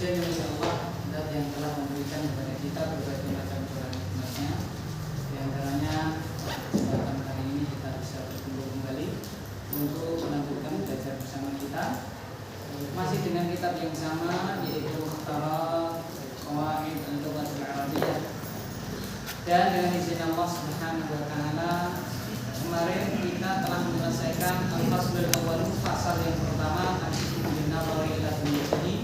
pujian yang Allah dan yang telah memberikan kepada kita berbagai macam nikmatnya. Di antaranya kesempatan kali ini kita bisa berkumpul kembali untuk melanjutkan belajar bersama kita masih dengan kitab yang sama, yaitu Mukhtarat Qawaid Al-Lughatil Arabiyyah. Dan dengan izin Allah Subhanahu wa taala, kemarin kita telah menyelesaikan al-faslul awwal, pasal yang pertama, al-ismu bin nazari ila dunyatihi,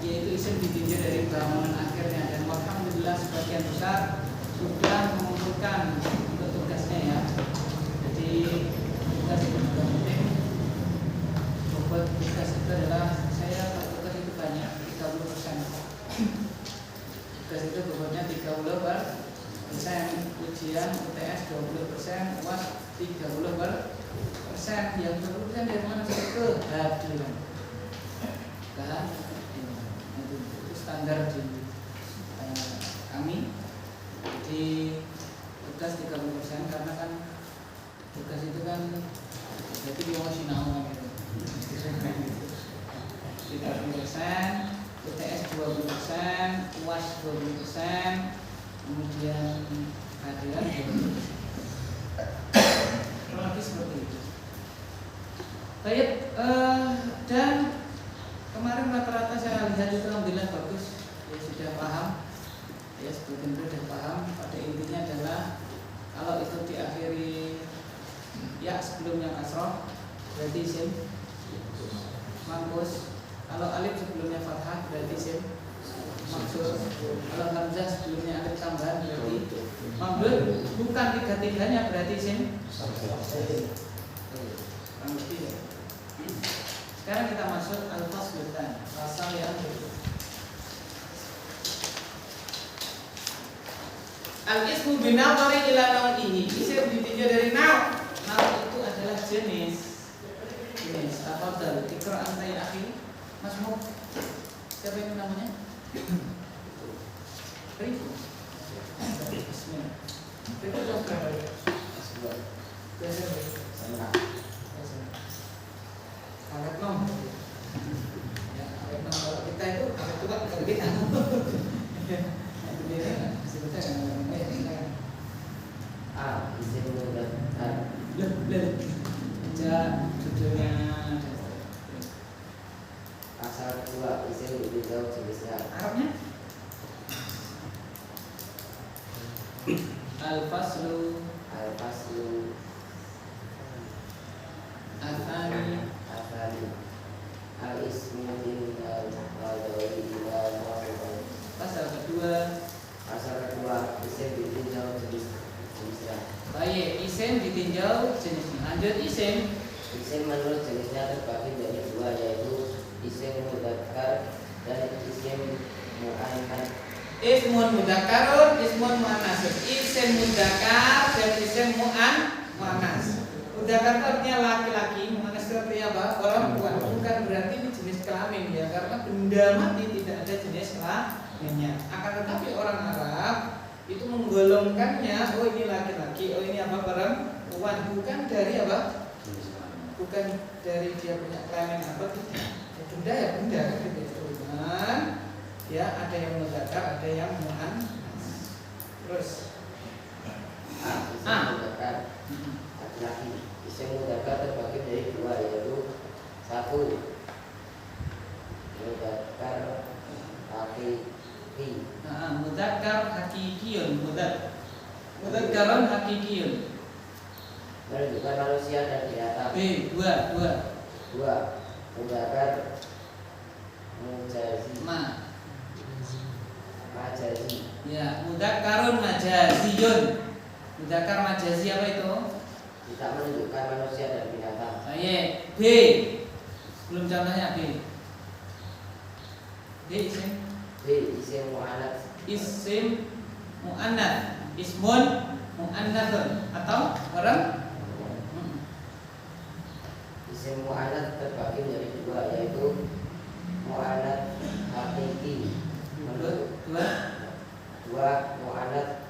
yaitu isim ditinjau dari bangunan akhirnya. Dan alhamdulillah sebagian besar sudah mengumpulkan untuk tugasnya ya. Jadi tugas itu juga penting. Bobot tugas itu adalah, saya tugas itu banyak, 30%. Tugas itu bobotnya 30%, ujian UTS 20%, UAS 30%. Yang 20% dari mana? Kehadiran. Itu standar di kami. Jadi tugas 30%, karena kan tugas itu kan jadi emosional gitu. 30%, UTS 20%, UAS 20%, kemudian kehadiran 20%. Lagi seperti itu. Baik, dan kemarin rata-rata saya lihat itu alhamdulillah bagus, ya sudah paham, ya sebagian sudah paham. Pada intinya adalah kalau itu diakhiri ya sebelumnya kasroh berarti isim mampus. Kalau alif sebelumnya fathah berarti isim maksud. Kalau hamzah sebelumnya alif tambahan berarti mamdud. Bukan tiga-tiganya berarti isim. Sekarang kita masuk al-fasl tsani, pasal yang berikut. Al-ismu bin nazari ila naw'ihi, isim ditinjau dari naw'. Naw' itu adalah jenis. Tafadhal, ikra anta ya akhi. Mas Muk, siapa yang namanya? Rifu. Bismillah. Rifu itu berapa? Biasa. Awet nom. Ya, awet nom kalau kita itu awet tua kalau kita. Sebutnya kan. Isim mudzakkar. Baca judulnya. Pasal kedua, isim ditinjau jenisnya. Arabnya? Al-faslu Al-thani Al-ismu bin al-nazari ila naw'ihi. Pasal kedua, isim ditinjau jenisnya. baik, isim ditinjau jenisnya. Lanjut isim. Isim menurut jenisnya terbagi menjadi dua, yaitu isim mudzakkar dan isim mu'annas. Ismun mudzakarun, ismun muannas. Isim mudzakkar dan isim muannas. Mudzakkar itu artinya laki-laki, muannas itu artinya apa? Perempuan. Bukan berarti ini jenis kelamin ya, karena benda mati tidak ada jenis kelaminnya. Akan tetapi orang Arab itu menggolongkannya, oh ini laki-laki, oh ini apa, perempuan. Bukan dari apa? Bukan dari dia punya kelamin apa tidak. Ya, benda ya benda gitu. Cuman ya ada yang mudzakkar, ada yang muannas. Terus Isim mudzakkar laki-laki. Isim mudzakkar terbagi menjadi dua, yaitu satu mudzakkar hakiki. Mudzakkar hakikiyun, mudzakkarun hakikiyun. Menunjukkan manusia dan binatang. Dua Mudzakkar majazi. Ya, mudzakkarun majaziyun. Mudzakkar majazi apa itu? Tidak menunjukkan manusia dan binatang. Baik, B. Belum contohnya B. D isim. Isim mu'annas. Isim mu'annas. Ismun mu'annatsun atau orang. Isim mu'annas terbagi menjadi dua, yaitu mu'annas hakiki. Dua mu'annas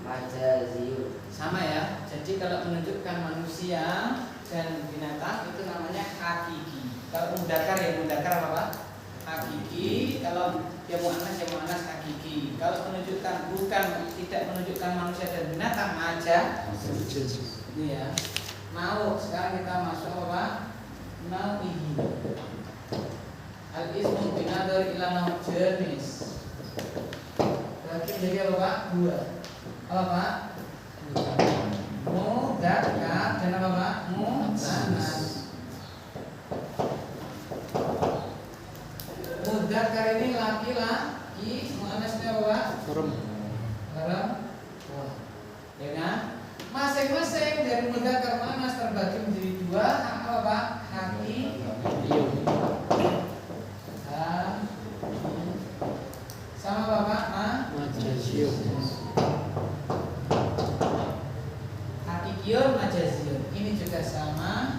majaziyun. Sama ya. Jadi kalau menunjukkan manusia dan binatang itu namanya hakiki. Kalau mudzakkar ya mudzakkar apa? Hakiki. kalau dia mu'annas ya mu'annas hakiki. Kalau menunjukkan bukan, tidak menunjukkan manusia dan binatang aja. Ini ya. Mau sekarang kita masuk apa? Nau'ihi. Al-ismu binadar ila naum jenis. Berarti jadi apa Pak? Dua. Apa Pak? Mudzakkar dan apa Pak? Mu'annas. Mudzakkar ini laki-laki, mu'annasnya apa Pak? Perempuan. Ya kan? Masing-masing dari mudzakkar mu'annas terbagi menjadi dua. Apa Pak? Haki. Sama Bapak hakikiyun majaziyun. Ini juga sama.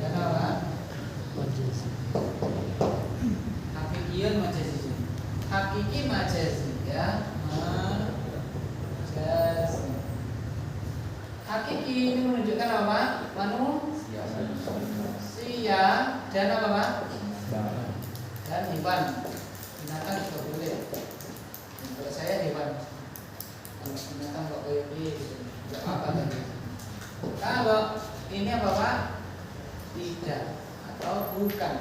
Dan apa? Hakikiyun majaziyun. Hakiki majazi ya. Majazi. Hakiki ini menunjukkan apa? Manusia dan apa Pak? Dan hewan. Binatang juga boleh. Kalau saya hewan. Kalau binatang kok kayak gitu, nggak apa tadi. Kalau ini apa Pak? Tidak atau bukan.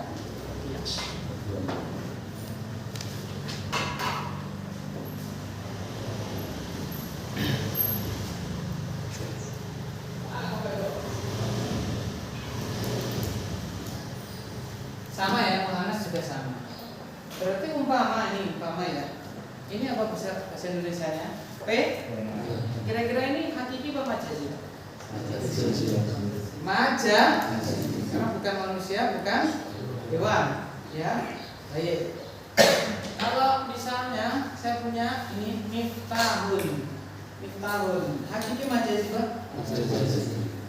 Sama ya, mu'annas juga sama. Berarti umpama ya. Ini apa bahasa Indonesianya? P. Kira-kira ini hakiki apa majazi? Karena bukan manusia, bukan hewan, ya. Baik. Kalau misalnya saya punya ini miftahun, hakiki majazi Pak?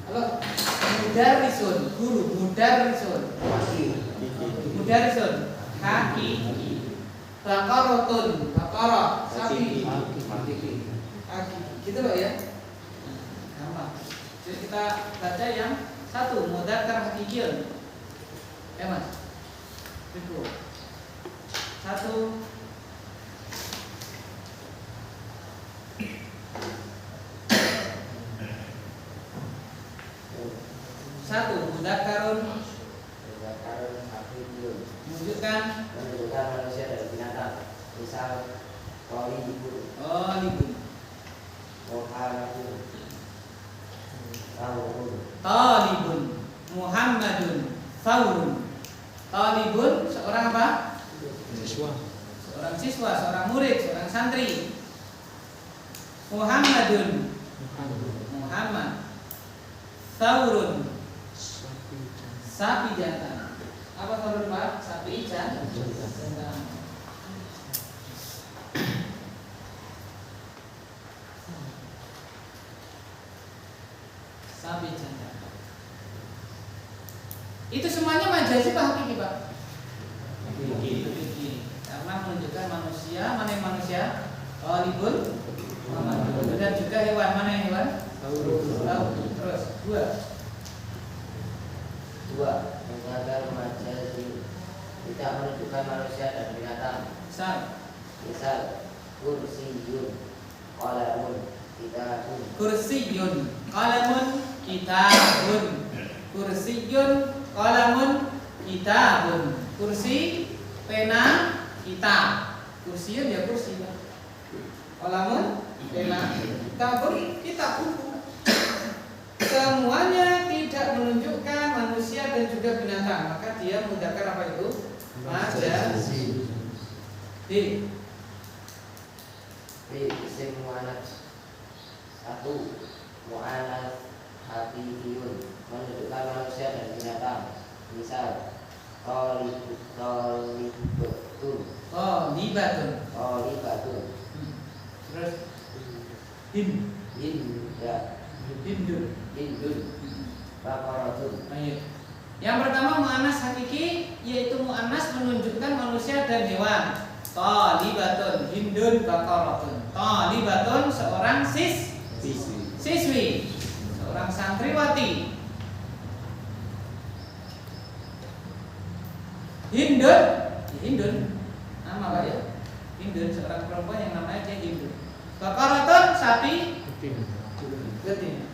Kalau mudarrisun, guru, mudarrisun, hakiki. Baqaratun, baqarah, sapi. Hakiki. Gitu Pak ya. Gampang. Jadi kita baca yang satu, mudzakkar hakikiyun. Ya Mas. Itu. Satu, mudzakkarun hakikiyun. menunjukkan Manusia dan binatang. Misal libun. Libun. Talibun. Muhammadun. Thawrun. Talibun seorang apa? Seorang siswa, seorang murid, seorang santri. Muhammadun. Muhammad. Thawrun. Sapi jantan. Apa thawrun Pak? Sapi jantan. Sapi jantan. Itu semuanya majazi Pak hakiki Pak? Hakiki. Karena menunjukkan manusia, mana yang manusia? Talibun. Dan juga hewan, mana yang hewan? Tahu. Terus Dua, mudzakkar majazi tidak menunjukkan manusia dan binatang. Misal kursiyun, qalamun, kitabun. Kursiyun, qalamun, kitabun. Kursiyun, qalamun, kitabun. Kursi, pena, kitab. Kursiyun ya kursi. Qalamun, pena, kitabun, kitab buku. Semuanya tidak menunjukkan manusia dan juga binatang, maka dia mudzakkar apa itu? Majazi. Isim mu'annas. Satu, mu'annas hakikiyun menunjukkan manusia dan binatang. Misal Tolibatun. Terus Hindun. Baqaratun. Baik. Yang pertama mu'annas hakiki, yaitu mu'annas menunjukkan manusia dan hewan. Talibatun, hindun, baqaratun. Talibatun seorang siswi, seorang santriwati. Hindun Hindun. Nama Pak ya? Hindun, seorang perempuan yang namanya dia Hindun. Baqaratun sapi betina.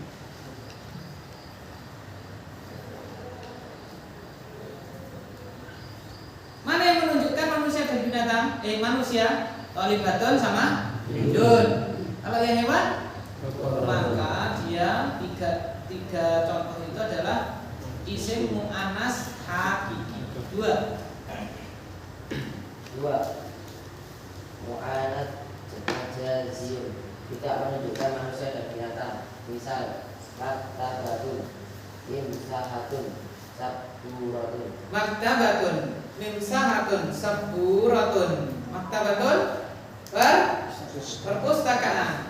Mana yang menunjukkan manusia dan binatang? Manusia, Thalibatun sama Hindun. Kalau yang hewan, maka dia tiga contoh itu adalah isim mu'annas hakiki. Dua mu'anat jazim tidak menunjukkan manusia dan binatang. Misal maktabatun, imsahatun, saburatun. Maktabatun, mimsahatun, saburatun. Maktabatun perpustakaan.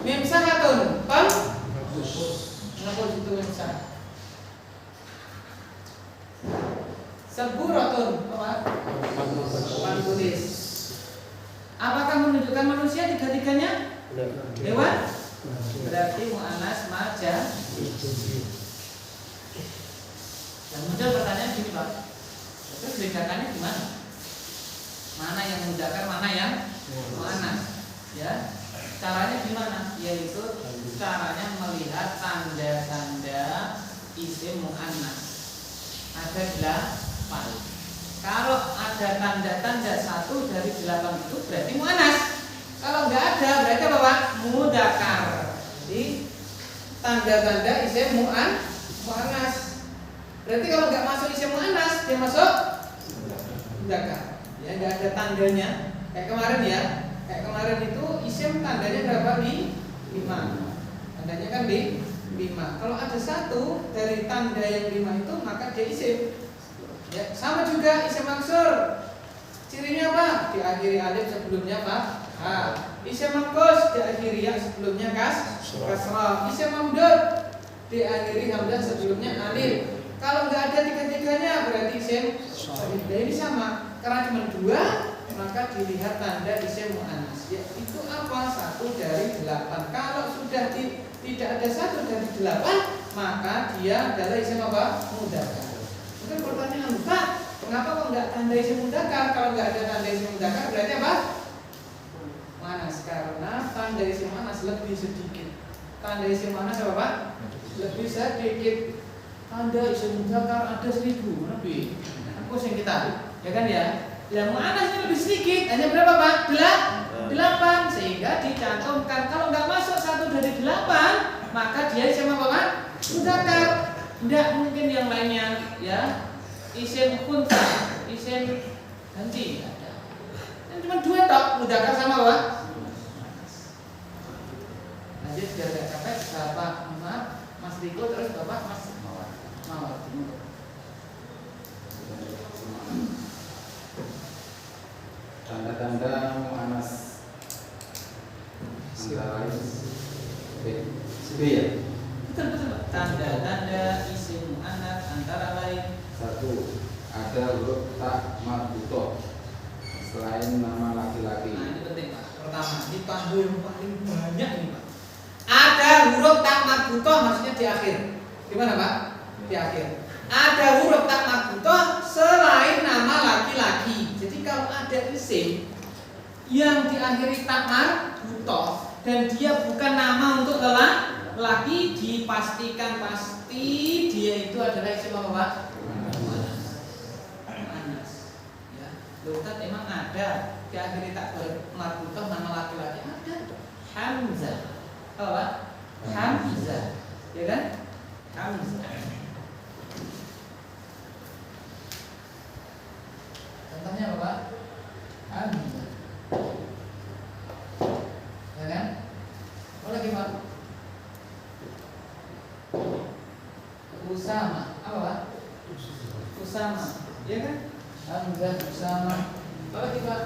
Mimsahatun menghapus itu mimsah. Saburatun menulis. Apakah menunjukkan manusia tiga-tiganya? Hewan? Berarti mu'annas maja. Dan muncul pertanyaan gini Pak, terus bedakannya gimana? Mana yang memudahkan, mana yang mu'annas? Ya, caranya gimana? Yaitu caranya melihat tanda-tanda isim mu'annas. Ada 8. Kalau ada tanda-tanda 1 dari 8 itu berarti mu'annas. Kalau nggak ada berarti apa Pak? Mudzakkar. Jadi tanda-tanda isim mu'annas. Berarti kalau nggak masuk isim mu'annas, dia masuk mudzakkar. Ya, nggak ada tandanya. Kayak kemarin ya. Kayak kemarin itu isim tandanya berapa? 5. Tandanya kan di 5. Kalau ada 1 dari tanda yang 5 itu maka dia isim. Ya, sama juga isim maksur. Cirinya apa? Diakhiri alif sebelumnya apa? Ha. Isim mangkus diakhiri ya sebelumnya kasrah. Isim mamdud diakhiri hamzah sebelumnya alif. Kalau nggak ada tiga-tiganya berarti isim sahih. Ini sama. Karena cuma 2 maka dilihat tanda isim mu'annas. Ya, itu apa? 1 dari 8. Kalau sudah tidak ada 1 dari 8 maka dia adalah isim apa? Mudzakkar. Mungkin pertanyaan, Pak, kenapa kok nggak tanda isim mudzakkar? Kalau nggak ada tanda isim mudzakkar berarti apa? Mu'annas. Karena tanda isim mu'annas lebih sedikit. Tanda isim mu'annas apa Pak? Lebih sedikit. Tanda isim mudzakkar ada 1000 lebih. Aku yang kita, ya kan ya? Yang mu'annasnya lebih sedikit. Hanya berapa Pak? 8. Sehingga dicantumkan. Kalau nggak masuk 1 dari 8 maka dia isim apa Pak? Mudzakkar. Tidak mungkin yang lainnya ya. Isim khunsa, isim ganti ada. Dan cuma 2 tok, mudzakkar sama apa? Lanjut biar gak capek. Bapak Mas Riko terus Bapak Mas Mawar. Tanda-tanda mu'annas antara lain B ya. Betul Pak. Tanda-tanda isim mu'annas antara lain 1. Ada huruf ta marbutoh selain nama laki-laki. Nah ini penting Pak. Pertama, ini tanda yang paling banyak ini Pak. Ada huruf ta marbutoh maksudnya di akhir. Gimana Pak? Di akhir. Ada huruf ta marbutoh selain nama laki-laki. Jadi kalau ada isim yang diakhiri ta marbutoh dan dia bukan nama untuk laki, dipastikan pasti dia itu adalah isim apa Pak? Mu'annas. Ya. Loh Ustaz, emang ada diakhiri tak marbutoh nama laki-laki? Ada. Hamzah. Apa Pak? Hamzah. Ya kan? Hamzah. Contohnya apa Pak? Hamzah. Ya kan? Apa lagi Pak? Usama. Apa Pak? Usama. Ya kan? Hamzah, Usama. Apa lagi Pak?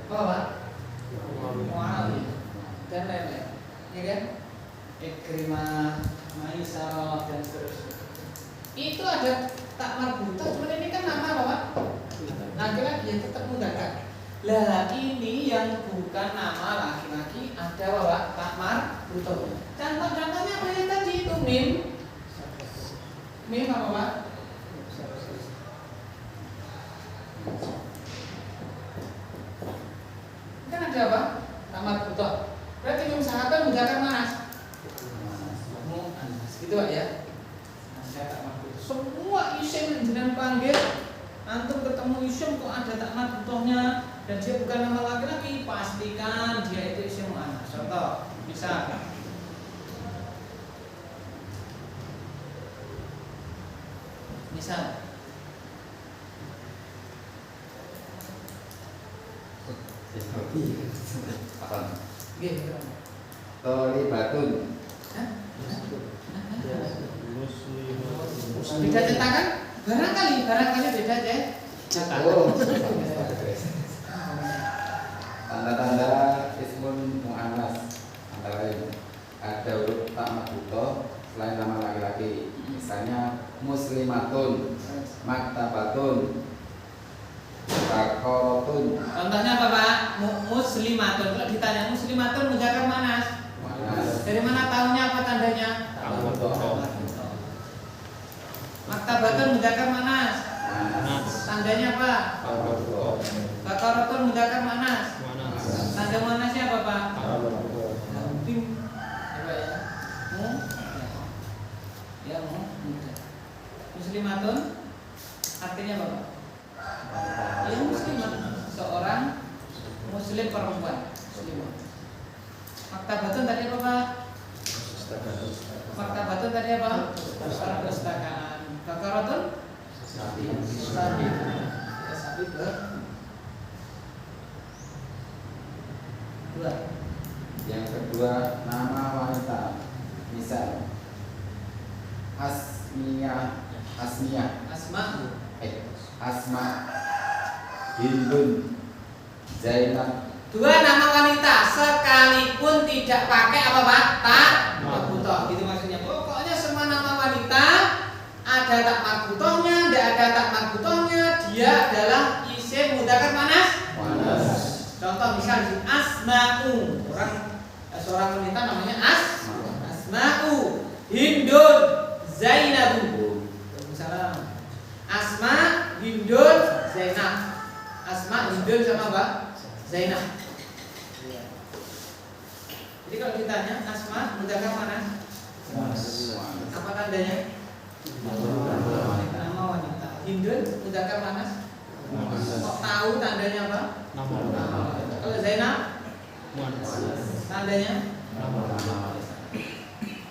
Apa Pak? Muawiyah dan lain-lain. Ya kan? Ikrimah, Maisarah dan seterusnya. Itu ada tak marbutoh, cuman ini kan nama apa Pak? Laki-laki ya tetap mudzakkar. Lah ini yang bukan nama laki-laki ada Bapak tak marbutoh. Contoh-contohnya apa yang tadi itu mim. Mim apa Pak? Kan ada apa? Tak marbutoh. Berarti mim sahabat mudzakkar manas. Gitu Pak ya. Ada tak marbutoh. Semua isim yang jenengan panggil, antum ketemu isim kok ada tak marbutohnya dan dia bukan nama laki-laki, pastikan dia itu isim muannats. Contoh, misal Apa? gitu. Tholibatun. Beda cetakan? Barangkali beda cetakan. Oh. Tanda-tanda ismun mu'annas antara lain ada huruf tak marbutoh selain nama laki-laki. Misalnya muslimatun, maktabatun, baqaratun. Contohnya apa Pak? Muslimatun. Kalau ditanya muslimatun mudzakkar manas. Mu'annas. Dari mana tahunya apa tandanya? Maktabatun mudzakkar manas. Mu'annas. Tandanya apa? Baqaratun. Baqaratun mudzakkar manas. Tanda manasnya apa Pak? Tim. Coba ya. Ya mudah. Muslimatun artinya apa Pak? Ya muslimat, seorang muslim perempuan. Muslimah. Maktabatun tadi apa Pak? Maktabatun tadi apa? Perpustakaan. Baqaratun? Sapi. Ya, sapi dua. Yang kedua nama wanita. Misal Asmiyah, Asma, Hindun, Zainab. Dua nama wanita sekalipun tidak pakai apa Pak? Tak marbutoh. Gitu maksudnya. Pokoknya semua nama wanita ada tak marbutohnya, tidak ada tak marbutohnya, dia adalah isim mudzakkar manas. Contoh misal Asma'u, seorang wanita namanya Asma'u, Hindun, Zainabu. Waalaikumsalam. Asma, Hindun, Zainab. Asma, Hindun sama Mbak Zainab. Jadi kalau ditanya Asma mudzakkar manas, apa tandanya? Nama wanita. Hindun mudzakkar manas. Kok tahu tandanya apa? Kalau Zainab tandanya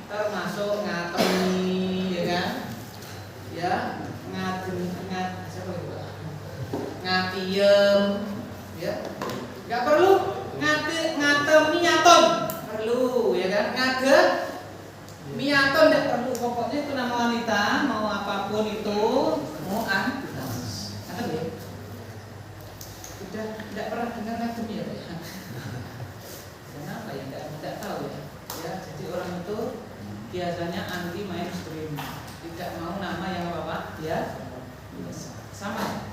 termasuk ngatemi, ya kan? Ya, ngatiem, ya. Enggak perlu ngatemiaton, perlu, ya kan? Miaton tidak perlu, pokoknya itu nama wanita, mau apapun itu, mau atau ya? Sudah tidak pernah dengar ngadem ya Pak? Kenapa ya? Tidak tahu ya. Ya, jadi orang itu biasanya anti mainstream, tidak mau nama yang apa Pak? Ya, sama.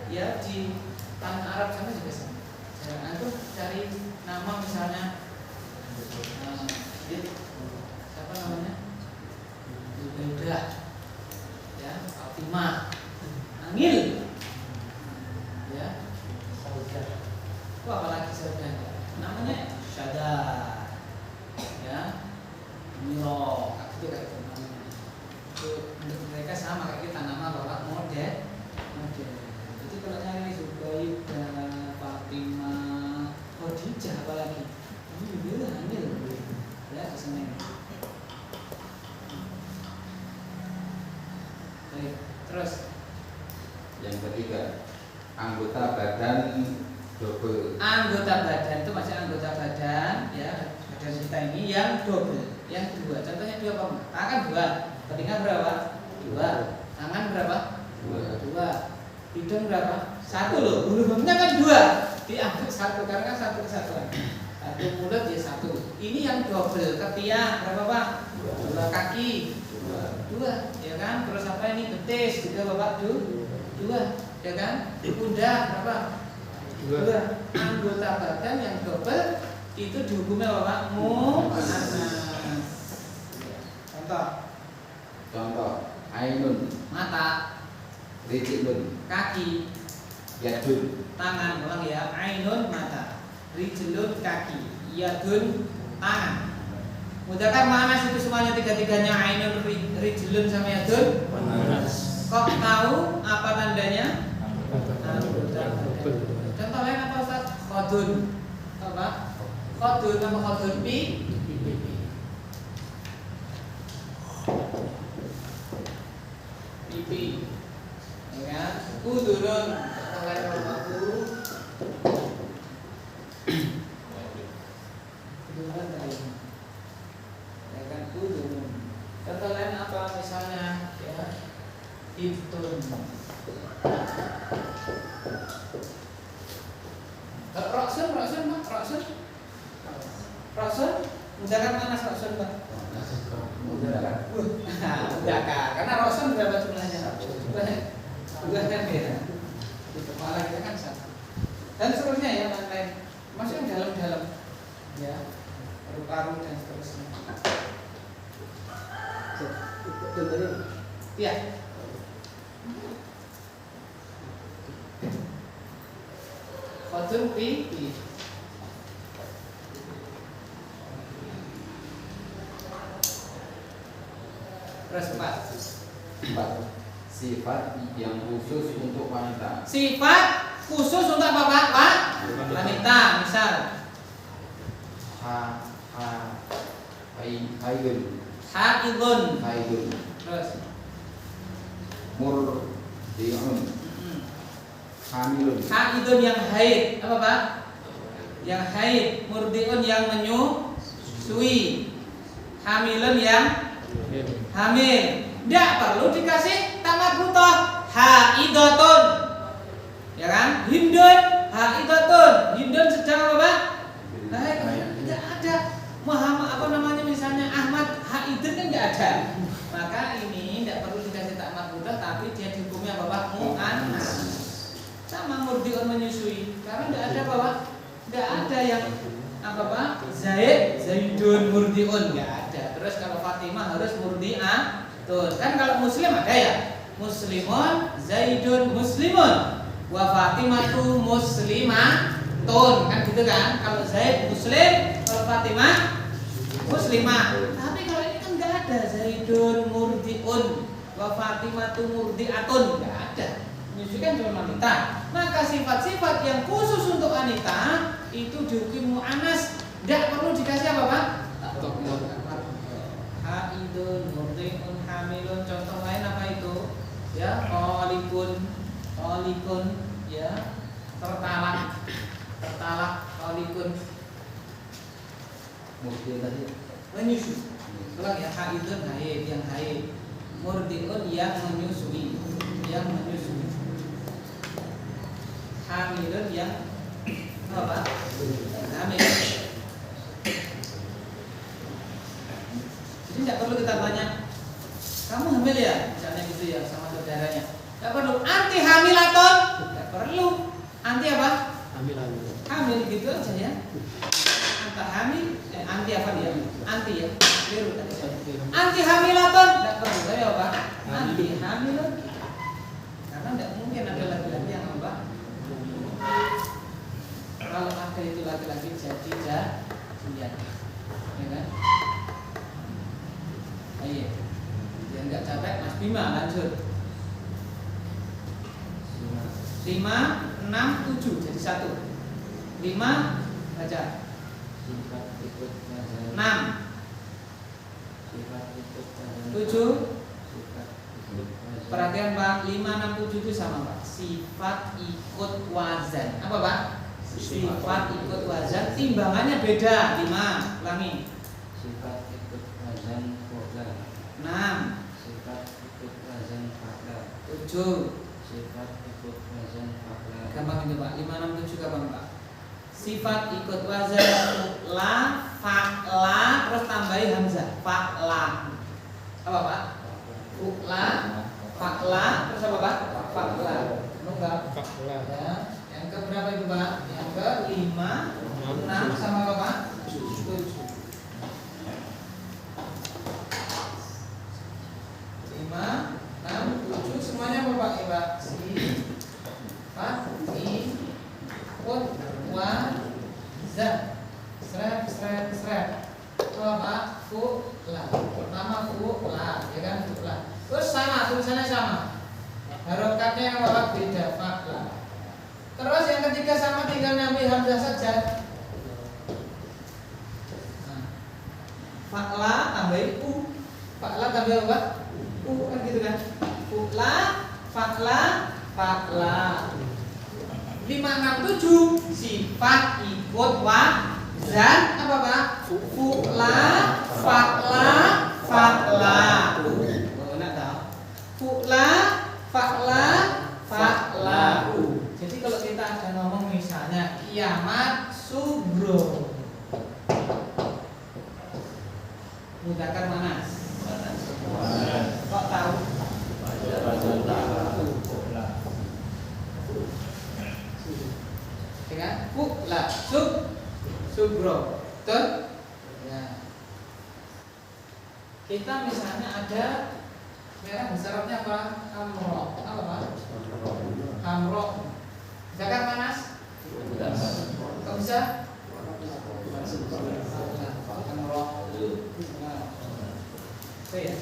Ya di tanah Arab sana juga sama. Jangan tuh cari nama misalnya siapa namanya? Zubaidah, ya, Fatimah, Angil, ya. Wah, apalagi saudara namanya Syadar, ya, Miro, itu kayak gitu namanya. Itu untuk mereka sama kayak kita nama bapak model. Jadi kalau nyari Zubaidah, Fatimah, Khadijah apalagi, ini juga Angil, ya kesini. Baik, terus Yang ketiga anggota badan double. anggota badan itu masih anggota badan, ya, badan kita ini yang double, yang dua. Contohnya dua apa? Tangan dua, telinga berapa? Dua. Tangan berapa? Dua. Hidung berapa? Satu loh. Bulu-bulunya kan dua, diambil satu karena kan satu kesatuan. Satu mulut ya satu. Ini yang double. Ketiak berapa Pak? Dua. Kaki dua, ya kan? Terus apa ini? Betis juga Bapak dua, ya kan? Pundak berapa? Dua. Anggota badan yang double itu dihukumi apa Pak? Mu'annas. Contoh, Ainun, mata, rijlun, kaki, yadun, tangan. Ulang ya. Ainun mata, rijlun kaki, yadun tangan. Mudzakkar mu'annas itu semuanya tiga-tiganya ainun, rijlun sama yadun. Kok tahu apa tandanya? Anggota badan. Contoh lain apa Ustaz? Khodun. Apa? Khodun sama khodun pi. Pipi. Ya, udurun. Contoh lain apa? Udurun tadi. Ya kan udurun. Contoh lain apa misalnya? Ya. Ibtun. Roksun, mudzakkar mu'annas roksun Pak. Mudzakkar. Karena roksun berapa jumlahnya? Dua kan ya. Di kepala kita kan satu. Dan seterusnya ya lain. Masuk yang dalam-dalam. Ya. Paru-paru dan seterusnya. Contohnya? Iya. Khodun pipi. Terus 4. sifat yang khusus untuk wanita. Sifat khusus untuk apa Pak? Wanita. Misal Haidun, haidun. Terus murdiun, hamilun. Haidun yang haid. Apa Pak? Yang haid. Murdiun yang menyusui. Hamilun yang hamil. Tidak perlu dikasih tamat butoh. Haidatun. Ya kan? Hindun, haidatun. Hindun sedang apa Pak? Haid. Tidak ada. Muhammad apa namanya misalnya Ahmad haidun kan tidak ada. Maka ini tidak perlu dikasih tamat butoh, tapi dia dihukumi apa Pak? Mu'annas. Sama murdiun menyusui. Karena tidak ada apa Pak? Tidak ada yang apa Pak? Zaidun murdiun nggak ada. Terus kalau Fatimah harus murdi'atun. Kan kalau Muslim ada ya. Muslimun, Zaidun muslimun, wa Fatimatu muslimatun. Kan gitu kan? Kalau Zaid Muslim, kalau Fatimah muslimah. Tapi kalau ini kan nggak ada. Zaidun murdiun, wa Fatimatu murdi'atun, nggak ada. Menyusui kan cuma wanita. Maka sifat-sifat yang khusus untuk wanita itu dihukumi mu'annas. Tidak perlu dikasih apa Pak? Haidun, murdiun, hamilun. Contoh lain apa itu? Ya, qalikun, ya, tertalak, qalikun. Murdiun tadi. Menyusui. Ulang ya, haidun haid, yang haid. Murdiun yang menyusui, Hamilun yang apa? Hamil. Jadi tidak perlu kita tanya, kamu hamil ya? Misalnya gitu ya sama saudaranya. Tidak perlu. Anti hamilaton? Tidak perlu. Anti apa? Hamil gitu aja ya. Anta hamil, anti apa dia? Anti ya. Biru tadi. Anti hamilaton? Tidak perlu. Tapi apa? Anti hamilun. Karena tidak mungkin ada laki-laki yang apa? Kalau ada itu laki-laki jadi jadian, ya kan? Ayo, dia nggak capek, Mas Bima lanjut. 5, 6, 7 jadi 1. 5 baca. 6, 7. Perhatian Pak, 5, 6, 7 itu sama Pak. Sifat ikut wazan. Apa Pak? Sifat ikut wazan, timbangannya beda. 5, ulangi. Sifat ikut wazan fa'la. 6, Sifat ikut wazan fa'la. 7. Sifat ikut wazan fa'la. Gampang itu Pak. 5, 6, 7 gampang Pak. Sifat ikut wazan la, fa'la, terus tambahi hamzah. Fa'la. Apa Pak? Fu'la, fa'la, terus apa Pak? Fa'la. Enggak. Ya. Yang ke berapa itu Pak? Yang ke 5, 6 sama apa Pak? 7. 5, 6, 7 semuanya apa Pak? Ya Pak? Sifat ikut wazan. Seret. Apa Pak? Fu'la. Pertama fu'la, ya kan fu'la. Terus sama, tulisannya sama. Harokatnya yang apa? Beda, fa'la. Terus yang ketiga sama, tinggal ngambil hamzah saja. Nah, fa'la tambahin u. Fa'la tambah apa? U kan gitu kan? Fu'la, fa'la, fa'la. 5, 6, 7 sifat ikut wazan apa Pak? Fu'la, fa'la, fa'la. Enak tahu? Fu'la, fa'la, fa'la. Jadi kalau kita ada ngomong misalnya kiamat subro, mudzakkar mana? Kok tahu? Dengan fu'la, subro. Betul? Ya. Kita misalnya ada merah besarnya apa? Hamro. Apa Pak? Hamro. Zakar panas? Kok bisa? Hamro. Oke ya.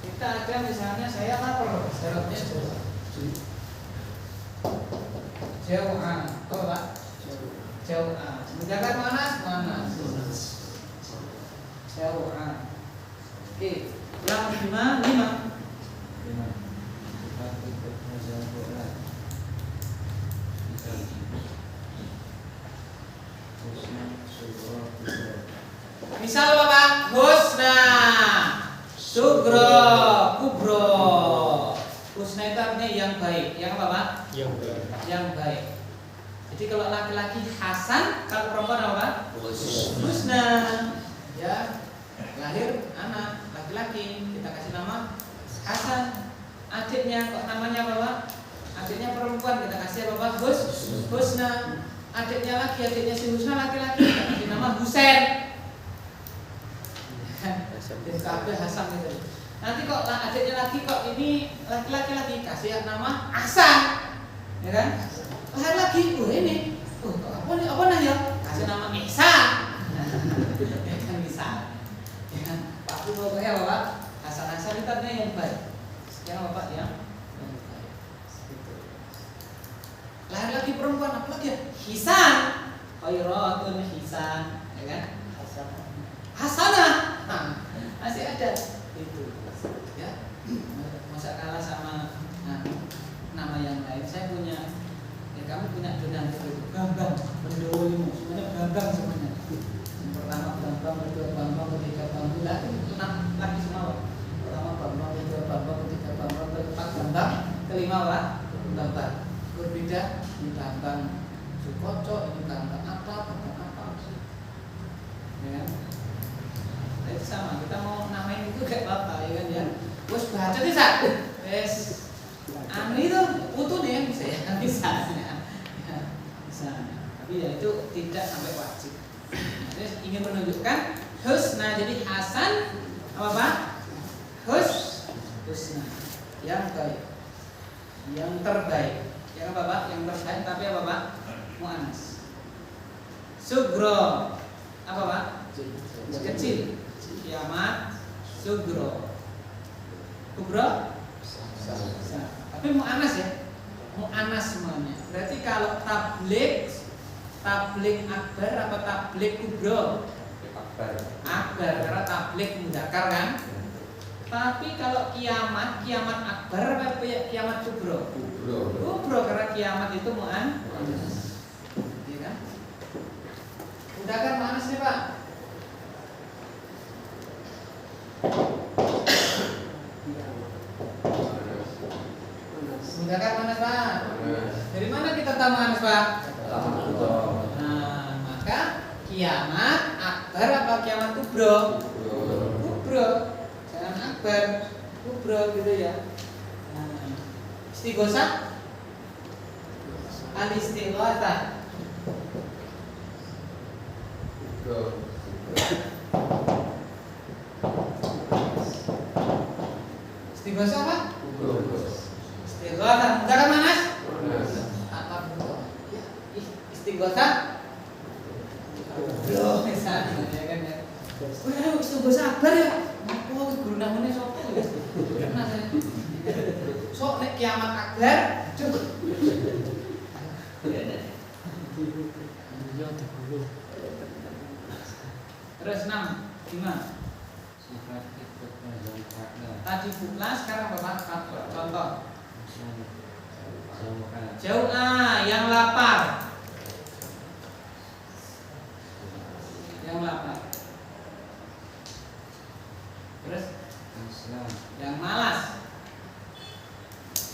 Kita ada misalnya saya lapar, syaratnya jauhan. Apa Pak? Jauhan. Zakar panas? Panas. Jauhan. Oke. Yang 5. Misal Bapak husna, sugro, kubro. Husna itu artinya yang baik. Yang apa Pak? Yang baik. Jadi kalau laki-laki Hasan, kalau perempuan apa? Husna. Ya, lahir anak laki-laki, kita kasih nama Hasan. Adiknya kok namanya apa Pak? Adiknya perempuan, kita kasih apa Pak? Husna. Adiknya lagi, adiknya si Husna laki-laki, kita kasih nama Husain. Kabeh Hasan gitu. Nanti kok adiknya lagi kok ini laki-laki lagi kasih nama Hasan, ya kan? Lahir lagi, ini, apa nah ya? Kasih nama Ihsan, ya kan bisa, ya kan? Pak pokoknya Bapak Hasan itu artinya yang baik, yang Bapak yang baik. Gitu. Lahir lagi perempuan, apa lagi ya? Hisan, khairatun hisan, ya kan? Hasanah. Nah, masih ada itu ya, masa kalah sama nama yang lain. Saya punya, ya kamu punya donang itu Bambang, Bendowo, semuanya Bambang semuanya. Yang pertama Bambang, kedua Bambang, ketiga Bambang, lagi semua. Pertama Bambang, kedua Bambang, ketiga Bambang, keempat Bambang, kelima Bambang. Berbeda, ini Bambang Sukoco, ini Bambang apa, ya kan? Itu sama, kita mau namain itu kayak apa ya kan ya. Bos baca bisa. Wes anu itu utuh nih bisa ya, bisa. Ya, bisa. Tapi ya itu tidak sampai wajib. Terus ingin menunjukkan husna, jadi Hasan apa Pak? Husna. Yang baik. Yang terbaik. Yang apa Pak? Yang terbaik tapi apa Pak? Muannas. Sugro. Apa Pak? Kecil. Kiamat sugro. Kubro? Tapi mu'anas ya? Mu'anas semuanya. Berarti kalau tablik akbar apa tablik kubro? Akbar, karena tablik mudzakkar kan? Tapi kalau kiamat akbar apa kiamat kubro? Kubro, karena kiamat itu mu'anas. Iya kan? Mudzakkar mu'anas nih Pak? Mudzakkar manas Pak. Dari mana kita tahu manas Pak? Nah, maka kiamat akbar apa kiamat kubro? Kubro. Jangan akbar, kubro gitu ya. Nah, istighosah Al-istighatsah. Istighatsah apa? Istighatsah. Mudzakkar manas? Apa bentuk? Ya, istighatsah. Loh, misalnya ya kan ya. Wah, istighatsah sabar ya. Oh, guru namanya sapa ya? Karena saya. Sok nek kiamat akbar, cuk. Terus 6, gimana? Sifat ikut wazan fa'la. Tadi bukla, sekarang Bapak contoh. Jauhkan. Jauh yang lapar. Yang lapar. Terus Aslam. yang malas.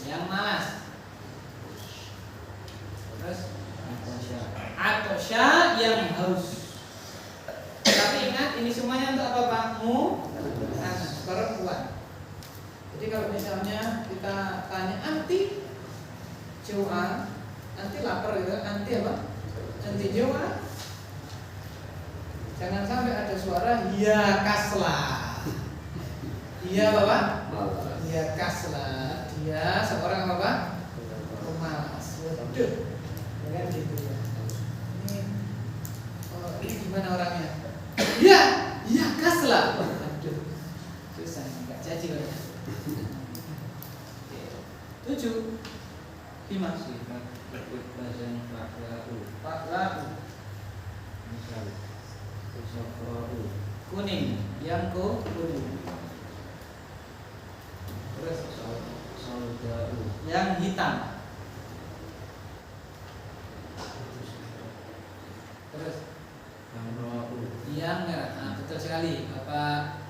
Yang malas. Terus Atasya. atosya yang haus. Tapi ingat ini semuanya untuk apa Pak? Perempuan. Jadi kalau misalnya kita tanya anti jauhan, anti lapar gitu, anti apa? Anti jauhan. Jangan sampai ada suara ya kasla. Iya Bapak? Ya kasla. Dia seorang apa? Pemalas. Waduh. Ya kan gitu ya. Ini gimana orangnya? Ya, ya kasla. Aduh. Susah enggak jadi loh. 7. 5. Sifat ikut wazan fa'la'u. Fa'la Misal Usafra'u. kuning, yang kuning. Terus Sauda'u. yang hitam. Terus Hamra'u. yang merah. Nah, betul sekali Bapak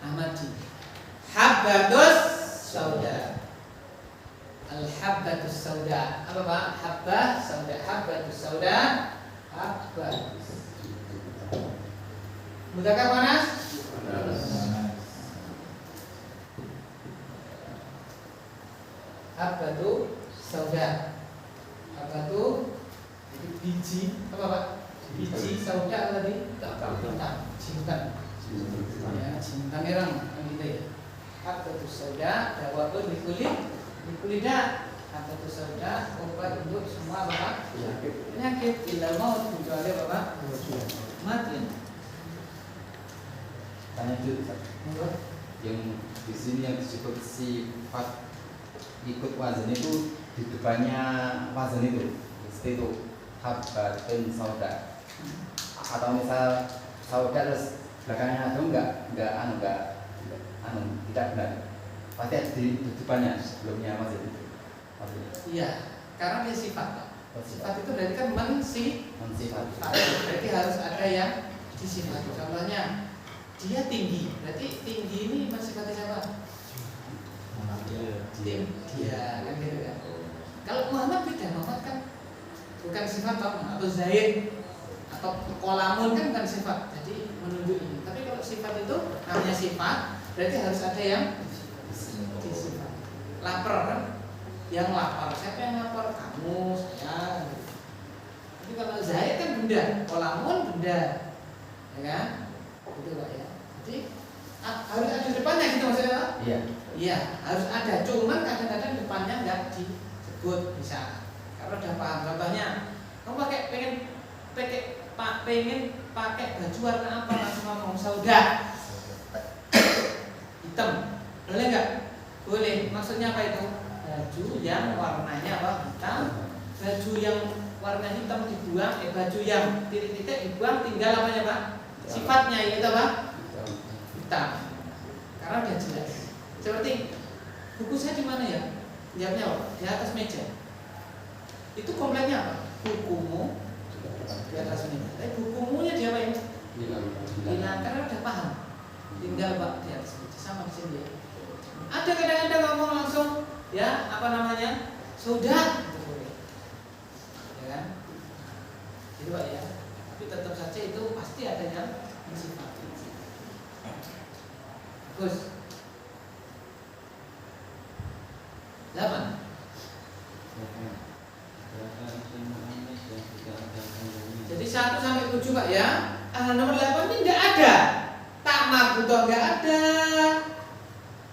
Ahmadi. Habbatus sauda. Al-habbatus sauda. Apa Pak? Habbah sauda. Habbatus sauda. Habbah. Mudzakkar manas? Habbatu sauda. Habbatu itu biji apa Pak? Biji sauda tadi? Jintan. Ya, jintan ireng kan gitu ya. Habbatu sauda dawa'un likulida. Habbatu sauda obat untuk semua Bapak penyakit illa maut kecuali Bapak mati. Tanya dulu Ustaz. Yang di sini yang disebut sifat ikut wazan itu di depannya wazan itu seperti itu habbatun sauda, atau misal sauda terus belakangnya itu enggak tidak benar, pasti ada di depannya sebelumnya wazan itu maksudnya. Iya, karena dia sifat Pak. Sifat itu berarti kan mensifat. berarti harus ada yang disifati. Contohnya dia tinggi, berarti tinggi ini mensifati siapa? Dia kan gitu kan. Kalau Muhammad beda, Muhammad kan bukan sifat atau Zaid atau Kolamun kan bukan sifat, jadi menunjuk ini. Tapi kalau sifat itu namanya sifat, berarti harus ada yang disifat. Lapar kan? Yang lapar, siapa yang lapar? Kamu, saya. Tapi kalau Zaid kan benda, Kolamun benda, ya kan? Itu Pak ya. Jadi harus ada depannya gitu maksudnya Pak? Iya. Iya, harus ada. Cuman kadang-kadang depannya nggak disebut bisa. Kalau udah paham. Contohnya, kamu pengen pakai baju warna apa? Langsung ngomong sauda. Hitam. Boleh nggak? Boleh. Maksudnya apa itu? Baju yang warnanya apa? Hitam. Baju yang warna hitam dibuang. Baju yang titik-titik dibuang. Tinggal apanya Pak? Sifatnya itu apa? Hitam. Karena udah jelas. Seperti buku saya di mana ya? Jawabnya apa? Di atas meja. Itu komplainnya apa? Bukumu di atas meja. Tapi bukumu nya diapain? Hilang. Karena udah paham. Tinggal Pak di atas meja sama di sini ya. Ada kadang-kadang ngomong langsung, ya apa namanya? Sudah. Itu boleh. Ya kan? Gitu Pak ya. Tapi tetap saja itu pasti ada yang mensifati. Bagus. 8. Jadi 1 sampai 7 Pak ya. Nomor 8 ini enggak ada. Tak marbutoh enggak ada.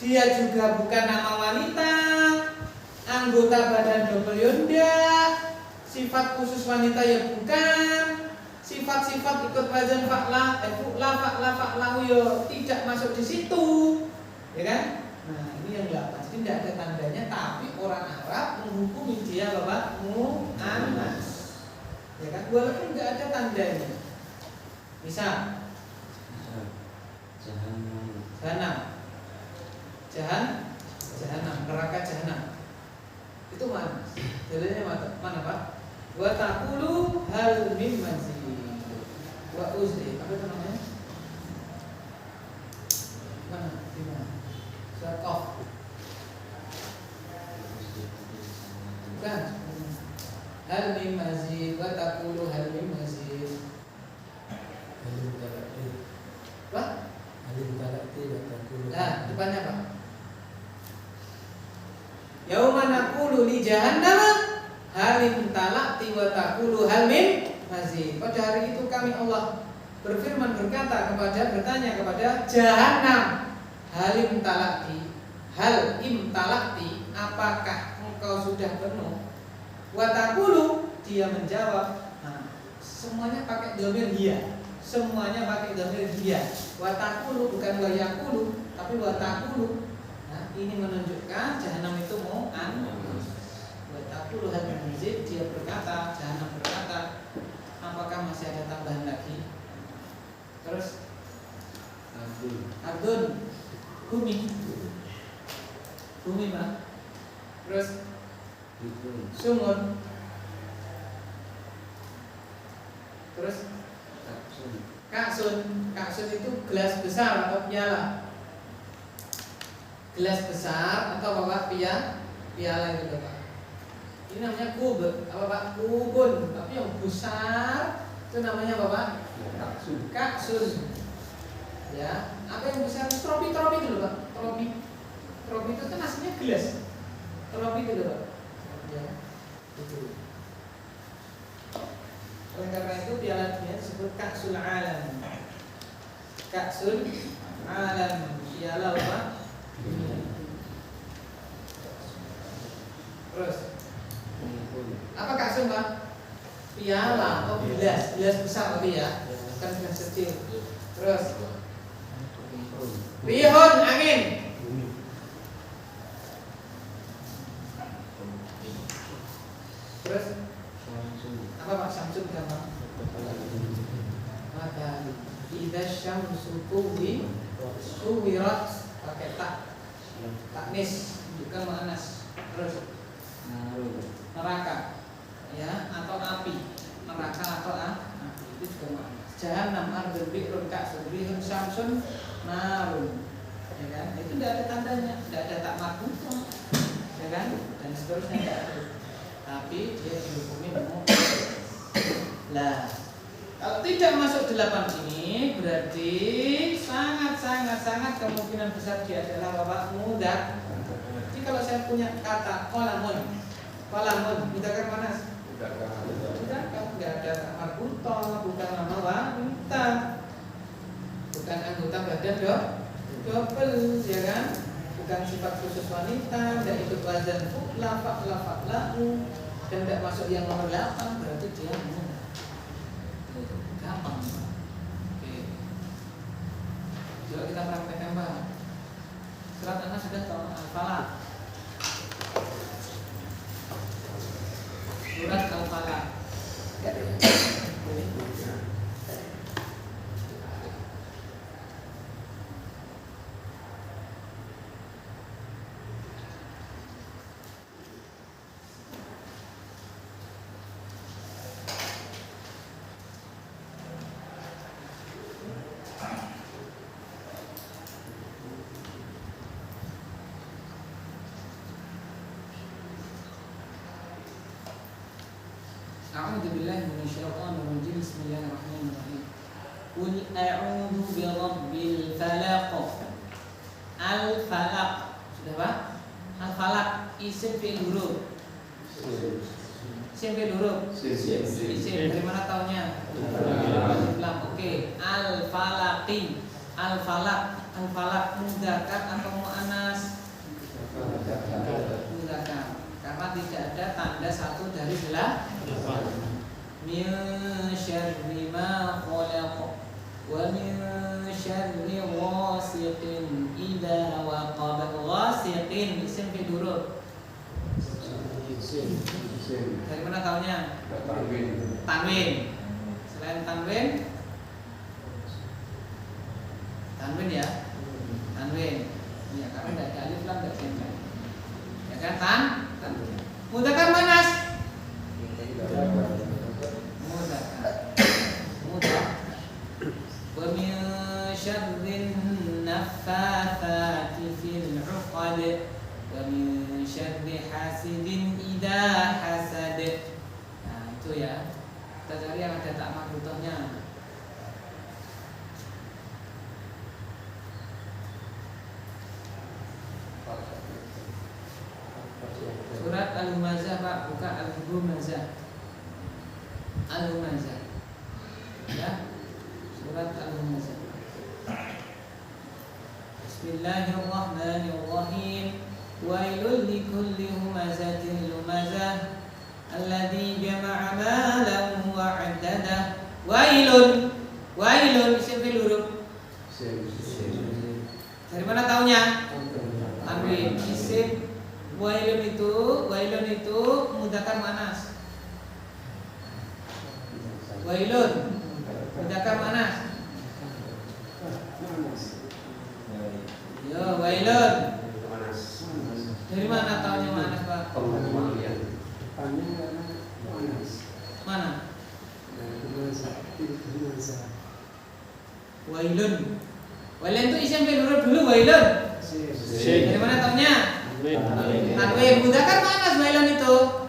Dia juga bukan nama wanita. Anggota badan double yonda. Sifat khusus wanita ya bukan. Sifat-sifat ikut wazan fa'la, fa'lahu ya tidak masuk di situ. Ya kan? Nah, ini yang 8. Jadi tidak ada tandanya, tapi orang Arab menghukumi dia Bapak mu'annas. Ya kan? Walaupun nggak ada tandanya. Misal jahanam, neraka jahanam. Itu mana? Jalannya mana Pak? Wa taqulu hal min mazid. Wa uzdi, apa itu namanya? Mana? Di mana? Surat Qaf. Bukan. Hal min mazid, wa taqulu hal min mazid. Apa? Nah, depannya apa? Yauma naqulu li jahannam halim talati wa taqulu hal min mazid. Pada hari itu kami Allah berfirman bertanya kepada jahanam, halim talati, hal im talati, apakah engkau sudah penuh? Wa taqulu, dia menjawab. Nah, semuanya pakai dhamir dia. Semuanya pakai dhamir dia. Wa taqulu bukan wa yaqulu, tapi wa taqulu. Nah, ini menunjukkan jahanam itu mu'annas. Wa taqulu hal min mazid, dia berkata, jahanam berkata, apakah masih ada tambahan lagi? Terus Ardun Bumi Mah. Terus Sumur. Terus Kaksun itu gelas besar atau piala. Gelas besar atau apa piala itu Pak. Ini namanya kub, apa Pak? Kubun. Tapi yang besar itu namanya apa Pak? Kaksun. Ya, apa yang besar? Tropi dulu Pak. Tropi itu kan aslinya gelas. Tropi dulu Pak. Ya, itu. Oleh karena itu pialanya disebut Kaksul Alam. Kaksul Alam, piala apa? Terus apa Kaksul Pak? Piala atau gelas besar tapi ya, bukan gelas kecil. Terus rihun, angin. Terus apa Pak? Samsung apa? Maka idza syamsu kuwirat pakai taknis bukan muannas. Terus neraka ya atau api. Neraka atau api itu juga muannas. Jahannam ardun bi'run ka'sudrihun syamsun narun. Ya kan? Itu tidak ada tandanya, tidak ada tak marbutoh. Ya kan? Dan seterusnya tidak ada. Tapi dia dihukumi lah. Kalau tidak masuk 8 ini berarti sangat kemungkinan besar dia adalah bapak muda. Jadi kalau saya punya kata kolamun, mudzakkar panas. Mudzakkar enggak ada marbutoh, bukan nama wanita. Bukan anggota badan double, ya kan? Bukan sifat khusus wanita, tidak ikut wazan fa'lahu, dan tidak masuk yang nomor 8, berarti dia muda. Gampang. Oke. Coba kita praktekkan Pak. Surat An-Nas sudah tahu Al-Falaq. Surat Al-Falaq. A'udzubillahi minasyaitonirrajim. Bismillahirrahmanirrahim. Qul a'udzu birabbil falaq. Al-falaq. Sudah Pak? Al-falaq isim fi'il huruf. Isim fi'il huruf. Isim dari mana taunya? Alif lam. Oke. Al-falaqi. Al-falaq. Al-falaq mudzakkar atau muannas? Mudzakkar. Karena tidak ada tanda satu dari 8. Min syarri ma khalaq wa min syarri ghasiqin idza waqab. Ghasiqin isim fi'il huruf. Dari mana taunya? Tanwin. Selain tanwin ya. Tanwin. Ya, karena tidak ada alif lam tidak ada. Ya kan tanwin. Mudzakkar manas. Mudzakkar. Wa min syarrin naffatsati fil 'uqad. Wa min syarri hasidin idza hasad. Nah, itu ya. Kita cari yang ada tak makrutohnya. Surat Al-Humazah, Pak, buka Al-Humazah. Al-Humazah. Ya. Surat Al-Humazah. Bismillahirrahmanirrahim. Wailul likulli humazatin lumazah alladzi jama'a malan wa 'addadah. Wailun isim fi'il huruf. Dari mana taunya? Tanwin. Isim wailun itu mudzakkar manas. Wailun mudzakkar manas. Yo, wailun. Dari mana taunya manas, Pak? Mana? Wailun. Wailun itu isim fi'il huruf dulu wailun. Dari mana taunya? Tanwin. Mudzakkar manas wailun itu.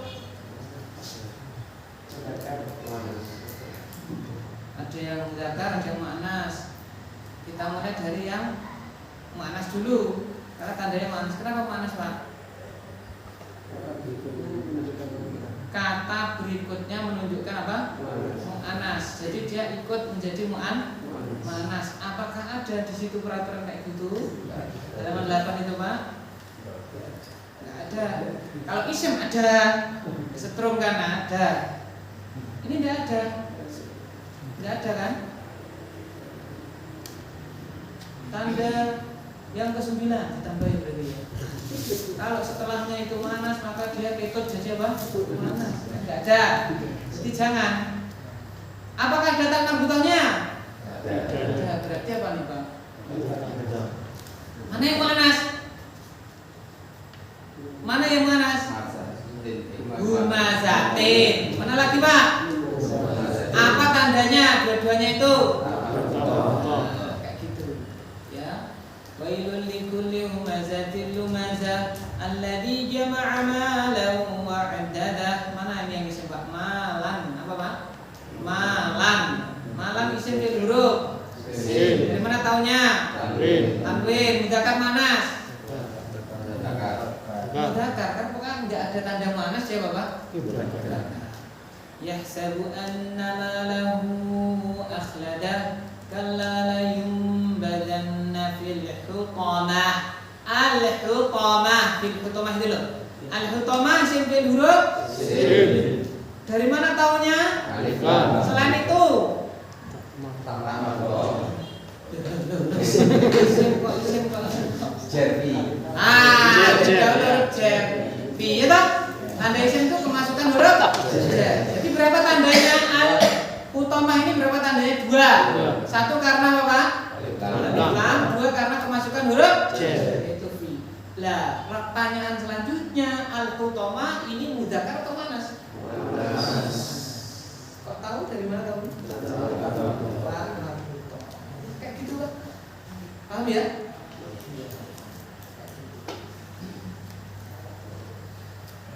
Ada yang mudzakkar, ada yang manas. Kita mulai dari yang manas dulu. Karena tandanya manas. Kenapa manas, Pak? Kata berikutnya menunjukkan apa? Mu'anas. Jadi dia ikut menjadi mu'anas. Apakah ada di situ peraturan kayak gitu? Halaman 8 itu, Pak? Enggak ada. Kalau isim ada, setrum kan ada. Ini enggak ada. Enggak ada kan? Tanda yang ke-9 ditambahin berarti ya. Kalau setelahnya itu manas, maka dia ikut jadi apa? Manas. Enggak ada. Jadi jangan. Apakah ada tanda butuhnya? Ada. Berarti apa nih, Pak? Mana yang manas? Mana yang manas? Humazatin. Mana lagi, Pak? Apa tandanya? Dua-duanya itu? Kayak gitu. Ya. Wailul likulli humazatin lumazah alladzi jama'a malan wa 'addadah. Mana ini yang isim, Pak? Malan. Apa, Pak? Malan isim fi'il huruf. Dari mana taunya? Tanwin. Mudzakkar manas. Mudzakkar kan bukan enggak ada tanda manas ya, Bapak? Yahsabu anna malahu akhladah kalla la yumbadanna fil hutamah. Al-hutamah fil hutamah itu loh. Al-hutamah isim fi'il huruf. Dari mana taunya? Selain itu isim kok Jervi. Huruf jar. Fi ya toh? Tanda isim itu kemasukan huruf jar. Jadi berapa tandanya? Al-hutamah ini berapa tandanya? 2. Satu karena apa? Alif lam. 2 karena kemasukan huruf jar. Itu fi. Lah, pertanyaan selanjutnya, al-hutamah ini mudzakkar atau manas? Kok tahu dari mana kamu? Kayak gitu, Pak. Paham ya?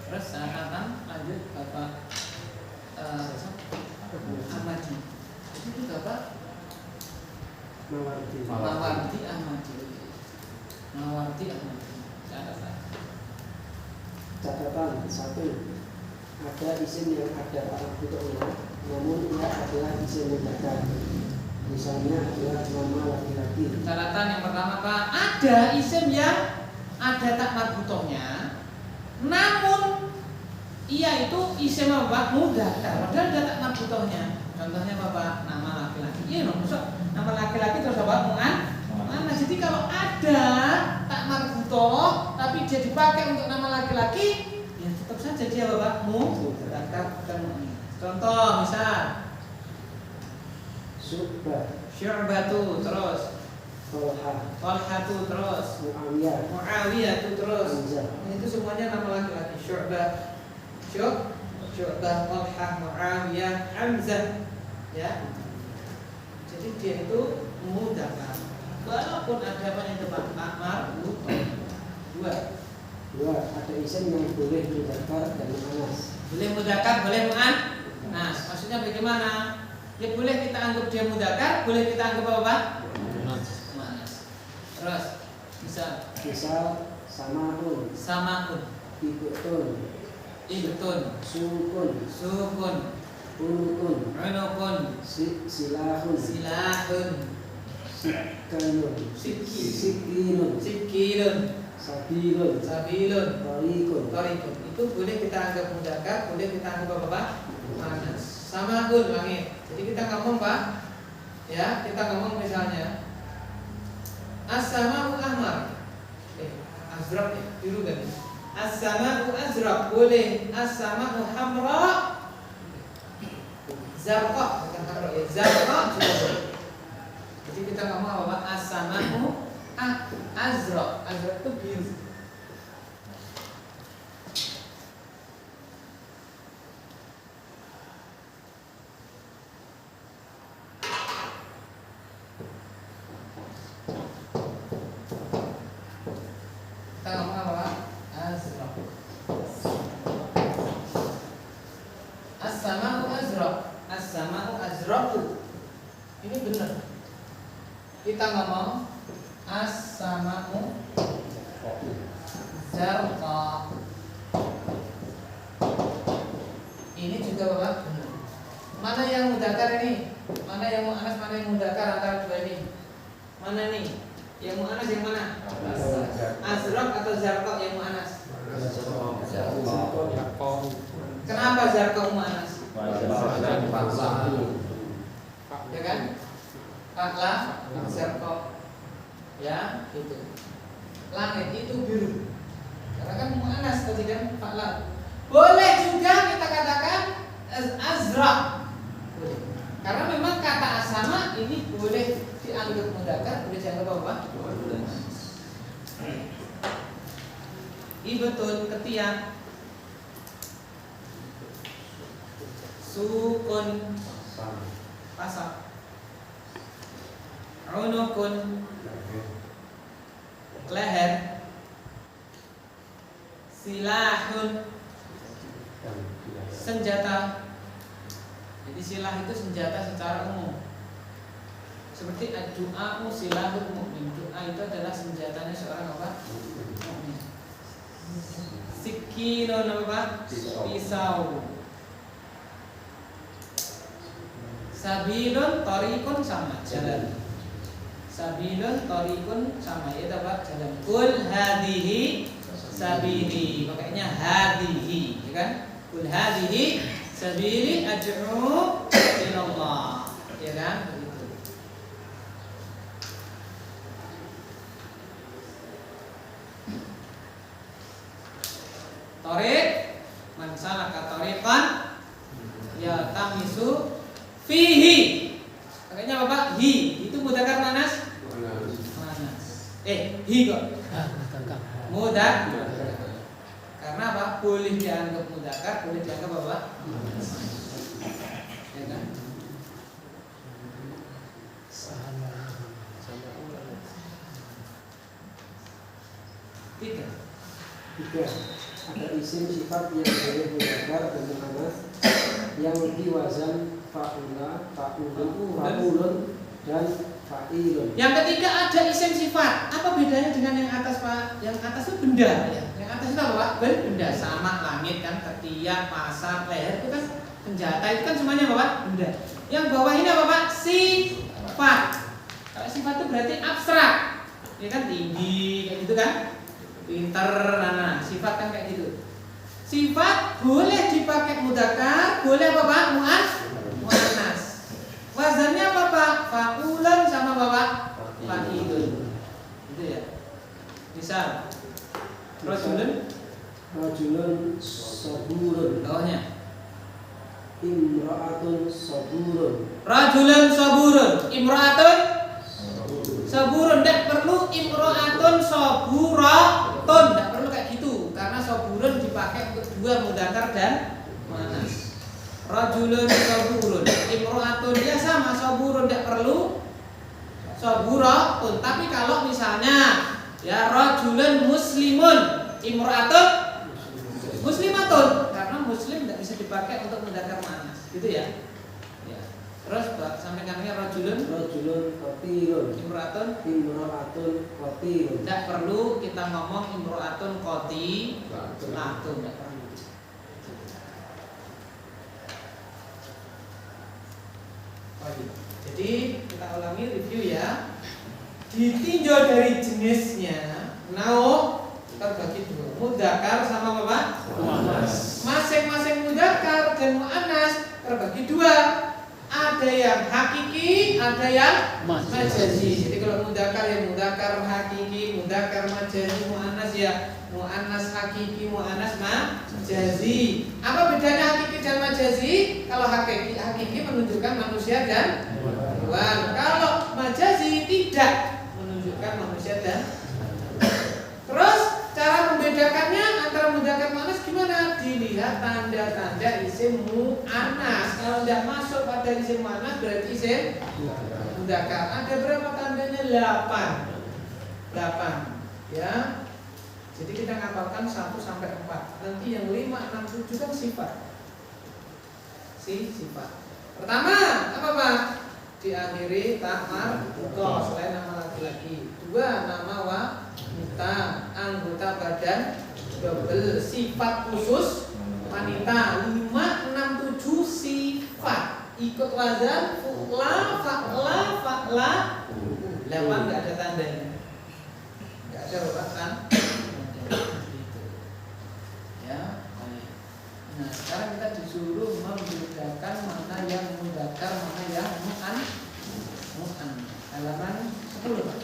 Terus catatan lanjut Bapak Ahmadi. Itu Bapak Mawardi Ahmadi. Catatan. 1. ada isim yang ada tak marbutnya, namun ia adalah isim mudzakkar. Misalnya adalah nama laki-laki. Catatan yang pertama Pak, ada isim yang ada tak marbutohnya, namun ia itu isim apa? Mudzakkar. Padahal ada tak marbutohnya. Contohnya apa Pak? Nama laki-laki. Iya dong, maksud nama laki-laki terus apa? Mu'annas. Jadi kalau ada tak marbutoh tapi dia dipakai untuk nama laki-laki, ya tetap saja dia apa Pak? Mudzakkar bukan mu'annas. Contoh misal Syu'batu terus Talhatu terus Muawiyah terus itu semuanya nama laki-laki. Syu'bah Talhah Muawiyah Hamzah ya. Jadi dia itu mudzakkar walaupun ada penyebutan marbutoh. Dua ada isim yang boleh mudzakkar dan mu'annas. boleh mudzakkar boleh mu'annas. Maksudnya bagaimana? Ya boleh kita anggap dia mudzakkar, boleh kita anggap apa Pak? Mu'annas. Terus misal samaun, ibtun, sukun, unukun, silahun, sikinun, sabilun, torikun. Itu boleh kita anggap mudzakkar, boleh kita anggap apa Pak? Mu'annas. Samaun langit. Jadi kita ngomong Pak, ya kita ngomong misalnya as-sama'u ahmar, azraq ya, biru kan? As-sama'u azraq boleh, as-sama'u hamra, zarqa bukan hamra ya, zarqa juga boleh. Jadi kita ngomong apa Pak? As-sama'u azraq, azraq itu biru. Ini benar. Kita ngomong as-sama'u zarqa. Ini juga Bapak benar. Mana yang mudzakkar ini? Mana yang mu'annas, mana yang mudzakkar antara dua ini? Mana nih? Yang mu'annas yang mana? Azraq atau zarqa yang mu'annas? Kenapa zarqa mu'annas? Ya kan? Fakla, zarqa. Ya, itu. Langit itu biru. Karena kan mu'annas tadi kan fakla. Boleh juga kita katakan azraq. Boleh. Karena memang kata asama ini boleh dianggap mudzakkar, boleh dianggap apa? Ibtun ketiak, sukun pasak, unukun leher, silahun senjata. Jadi silah itu senjata secara umum. Seperti ad-du'a'u silahul mu'min. Doa itu adalah senjatanya seorang apa? Mu'min. Sikinun apa? Pisau. Sabilun tariqun sama jalan. Sabilun tariqun sama ya apa? Jalan. Kul hadhihi sabili. Makanya hadhihi, ya kan? Kul hadhihi sabili ad'u ila Allah. Ya kan? Begitu. Tariq man salaka tariqan ya tamisu fihi. Makanya Bapak hi itu mudzakkar mu'annas? Mu'annas. Hi kok. Mudzakkar. Karena apa? Boleh dianggap mudzakkar, boleh dianggap apa? Ya kan? Tiga. Ada isim sifat yang boleh mudzakkar dan mu'annas yang diwazan fa'ula, fa'ulun dan fa'ilun. Yang ketiga ada isim sifat. Apa bedanya dengan yang atas Pak? Yang atas itu benda ya. Yang atas itu apa Pak? Benda sama langit. langit kan, ketiak, pasar, leher itu kan senjata, itu kan semuanya apa Pak? Benda. Yang bawah ini apa Pak? Sifat. Kalau sifat itu berarti abstrak, ya kan, tinggi kayak gitu kan, pinter, nah sifat kan kayak gitu. Sifat boleh dipakai mudzakkar, boleh apa Pak? Muannas. Wazannya apa Pak? Fa'ulan sama apa Pak? Fa'ilun. Gitu ya. Misal Rajulun saburun. bawahnya Imra'atun saburun. Rajulun saburun, imra'atun saburun. Tidak perlu imra'atun saburatun, tidak perlu kayak gitu, karena saburun dipakai untuk dua mudzakkar dan muannas. Rajulun saburun, imra'atun dia sama, saburun tidak perlu saburatun. Tapi kalau misalnya ya rajulun muslimun, imra'atun muslimatun, karena muslim tidak bisa dipakai untuk mudzakkar muannas, gitu ya. Ya. Terus sampaikannya rajulun qatirun. imra'atun, Qatirun. tidak perlu kita ngomong imra'atun qatilatun, tidak perlu. Jadi kita ulangi review ya. Ditinjau dari jenisnya, terbagi dua, mudzakkar sama apa? Muannas. Masing-masing mudzakkar dan muannas terbagi dua. Ada yang hakiki, ada yang majazi. Jadi kalau mudzakkar ya mudzakkar hakiki, mudzakkar majazi, muannas ya muannas hakiki, muannas majazi. Apa bedanya hakiki dan majazi? Kalau hakiki menunjukkan manusia dan hewan. Kalau majazi tidak menunjukkan manusia dan terus cara membedakannya antara mudzakkar muannas gimana? Dilihat tanda-tanda isim muannas. Kalau tidak masuk pada isim muannas berarti isim mudzakkar. Ada berapa tandanya? 8 ya. Jadi kita ngapalkan 1 sampai 4. Nanti yang 5, 6, 7 kan sifat. Sifat. Pertama apa Pak? Diakhiri tak marbuthah selain nama laki-laki. 2 nama wanita, anggota badan double, sifat khusus wanita. 5, 6, 7 sifat. Ikut wazan fu'la, fa'la, fa'la. 8 enggak ada tandanya. Enggak ada rupatan. Ya. Nah, sekarang kita disuruh membedakan mana yang mudzakkar, mana yang muannas. Halaman 10 Pak.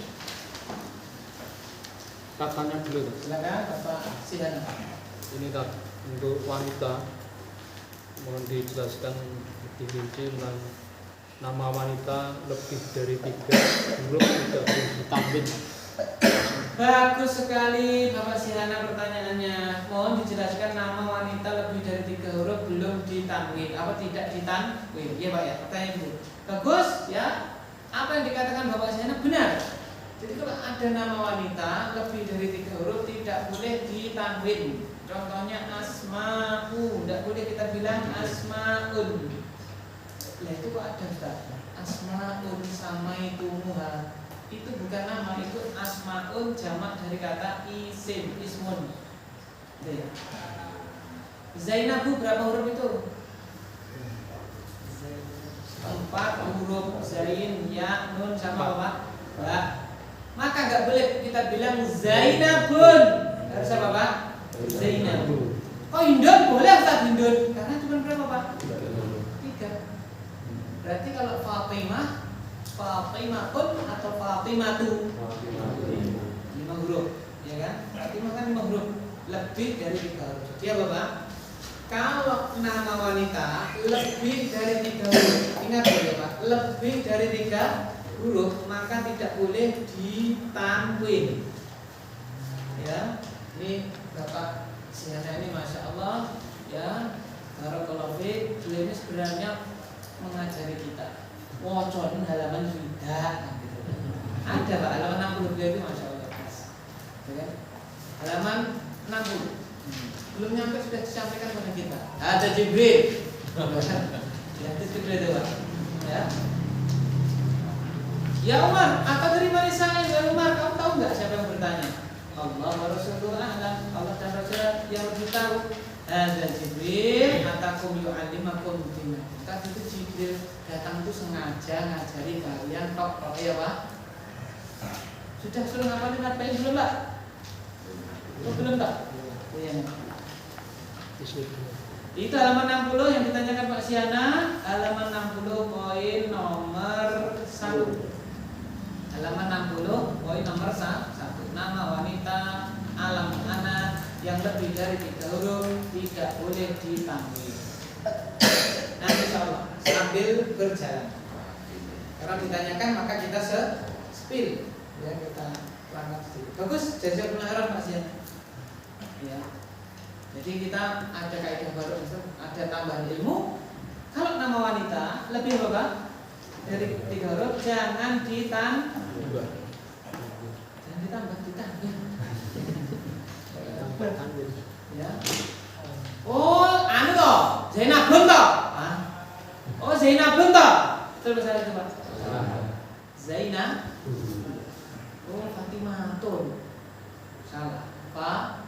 Katanya dulu. Silakan Bapak Sihana. Ini tak untuk wanita, mohon dijelaskan lebih rinci tentang nama wanita lebih dari 3 huruf tidak boleh ditambahin. Bagus sekali Bapak Sihana pertanyaannya. Mohon dijelaskan nama wanita lebih dari 3 huruf belum ditanwin. Apa tidak ditanwin? Iya Pak ya, pertanyaan itu. Bagus ya. Apa yang dikatakan Bapak Sihana benar. Jadi kalau ada nama wanita lebih dari 3 huruf tidak boleh ditanwin. Contohnya asma'u, tidak boleh kita bilang asma'un. Lah itu kok ada Ustaz? Asma'un samaitumuha. Itu bukan nama, itu asmaun jamak dari kata isim, ismun. Zainabu berapa huruf itu? 4 huruf. Zain, ya, nun sama apa? Ba. Maka nggak boleh kita bilang Zainabun. Harus apa Pak? Zainabu. Oh Hindun boleh Ustaz Hindun? Karena cuma berapa Pak? 3. Berarti kalau Fatimatun atau Fatimatu 5 huruf, ya kan? Fatimah kan 5 huruf, lebih dari 3 huruf. Jadi apa Pak? Kalau nama wanita lebih dari 3 huruf, ingat ya Pak, lebih dari 3 huruf maka tidak boleh ditanwin. Ya, ini Bapak Sihana ini masya Allah ya, barakallahu fiik, beliau ini sebenarnya mengajari kita. Wocon halaman sudah gitu. Ada Pak halaman 60 beliau itu masya Allah pas. Ya, halaman 60 belum nyampe sudah disampaikan kepada kita. Ada Jibril. Ya, itu Jibril itu Pak. Ya Umar, apa dari manisannya ya Umar? Kamu tahu nggak siapa yang bertanya? Allah wa Rasulullah a'lam. Allah dan Rasulullah yang lebih tahu. Hadza Jibril atakum yu'allimakum dinah. Tapi itu Jibril datang itu sengaja ngajari kalian kok ya Pak. Sudah suruh ngapalin belum Pak? Belum Pak? Iya. Itu halaman 60 yang ditanyakan Pak Siana, halaman 60 poin nomor 1. Halaman 60 poin nomor 1. Nama wanita alam anak yang lebih dari 3 huruf tidak boleh dipanggil. Nanti insyaallah sambil berjalan. Karena ditanyakan maka kita spill ya, kita perangkat sedikit. Bagus, jazak khairan Pak Siana. Ya. Jadi kita ada kaidah baru, ada tambahan ilmu. Kalau nama wanita lebih apa? Dari 3 huruf jangan ditambah. Ya. Oh, anu toh, Zainabun toh. Oh, Zainabun toh. Coba saya coba. Zainab. Oh, Fatimatun. Salah. Pak.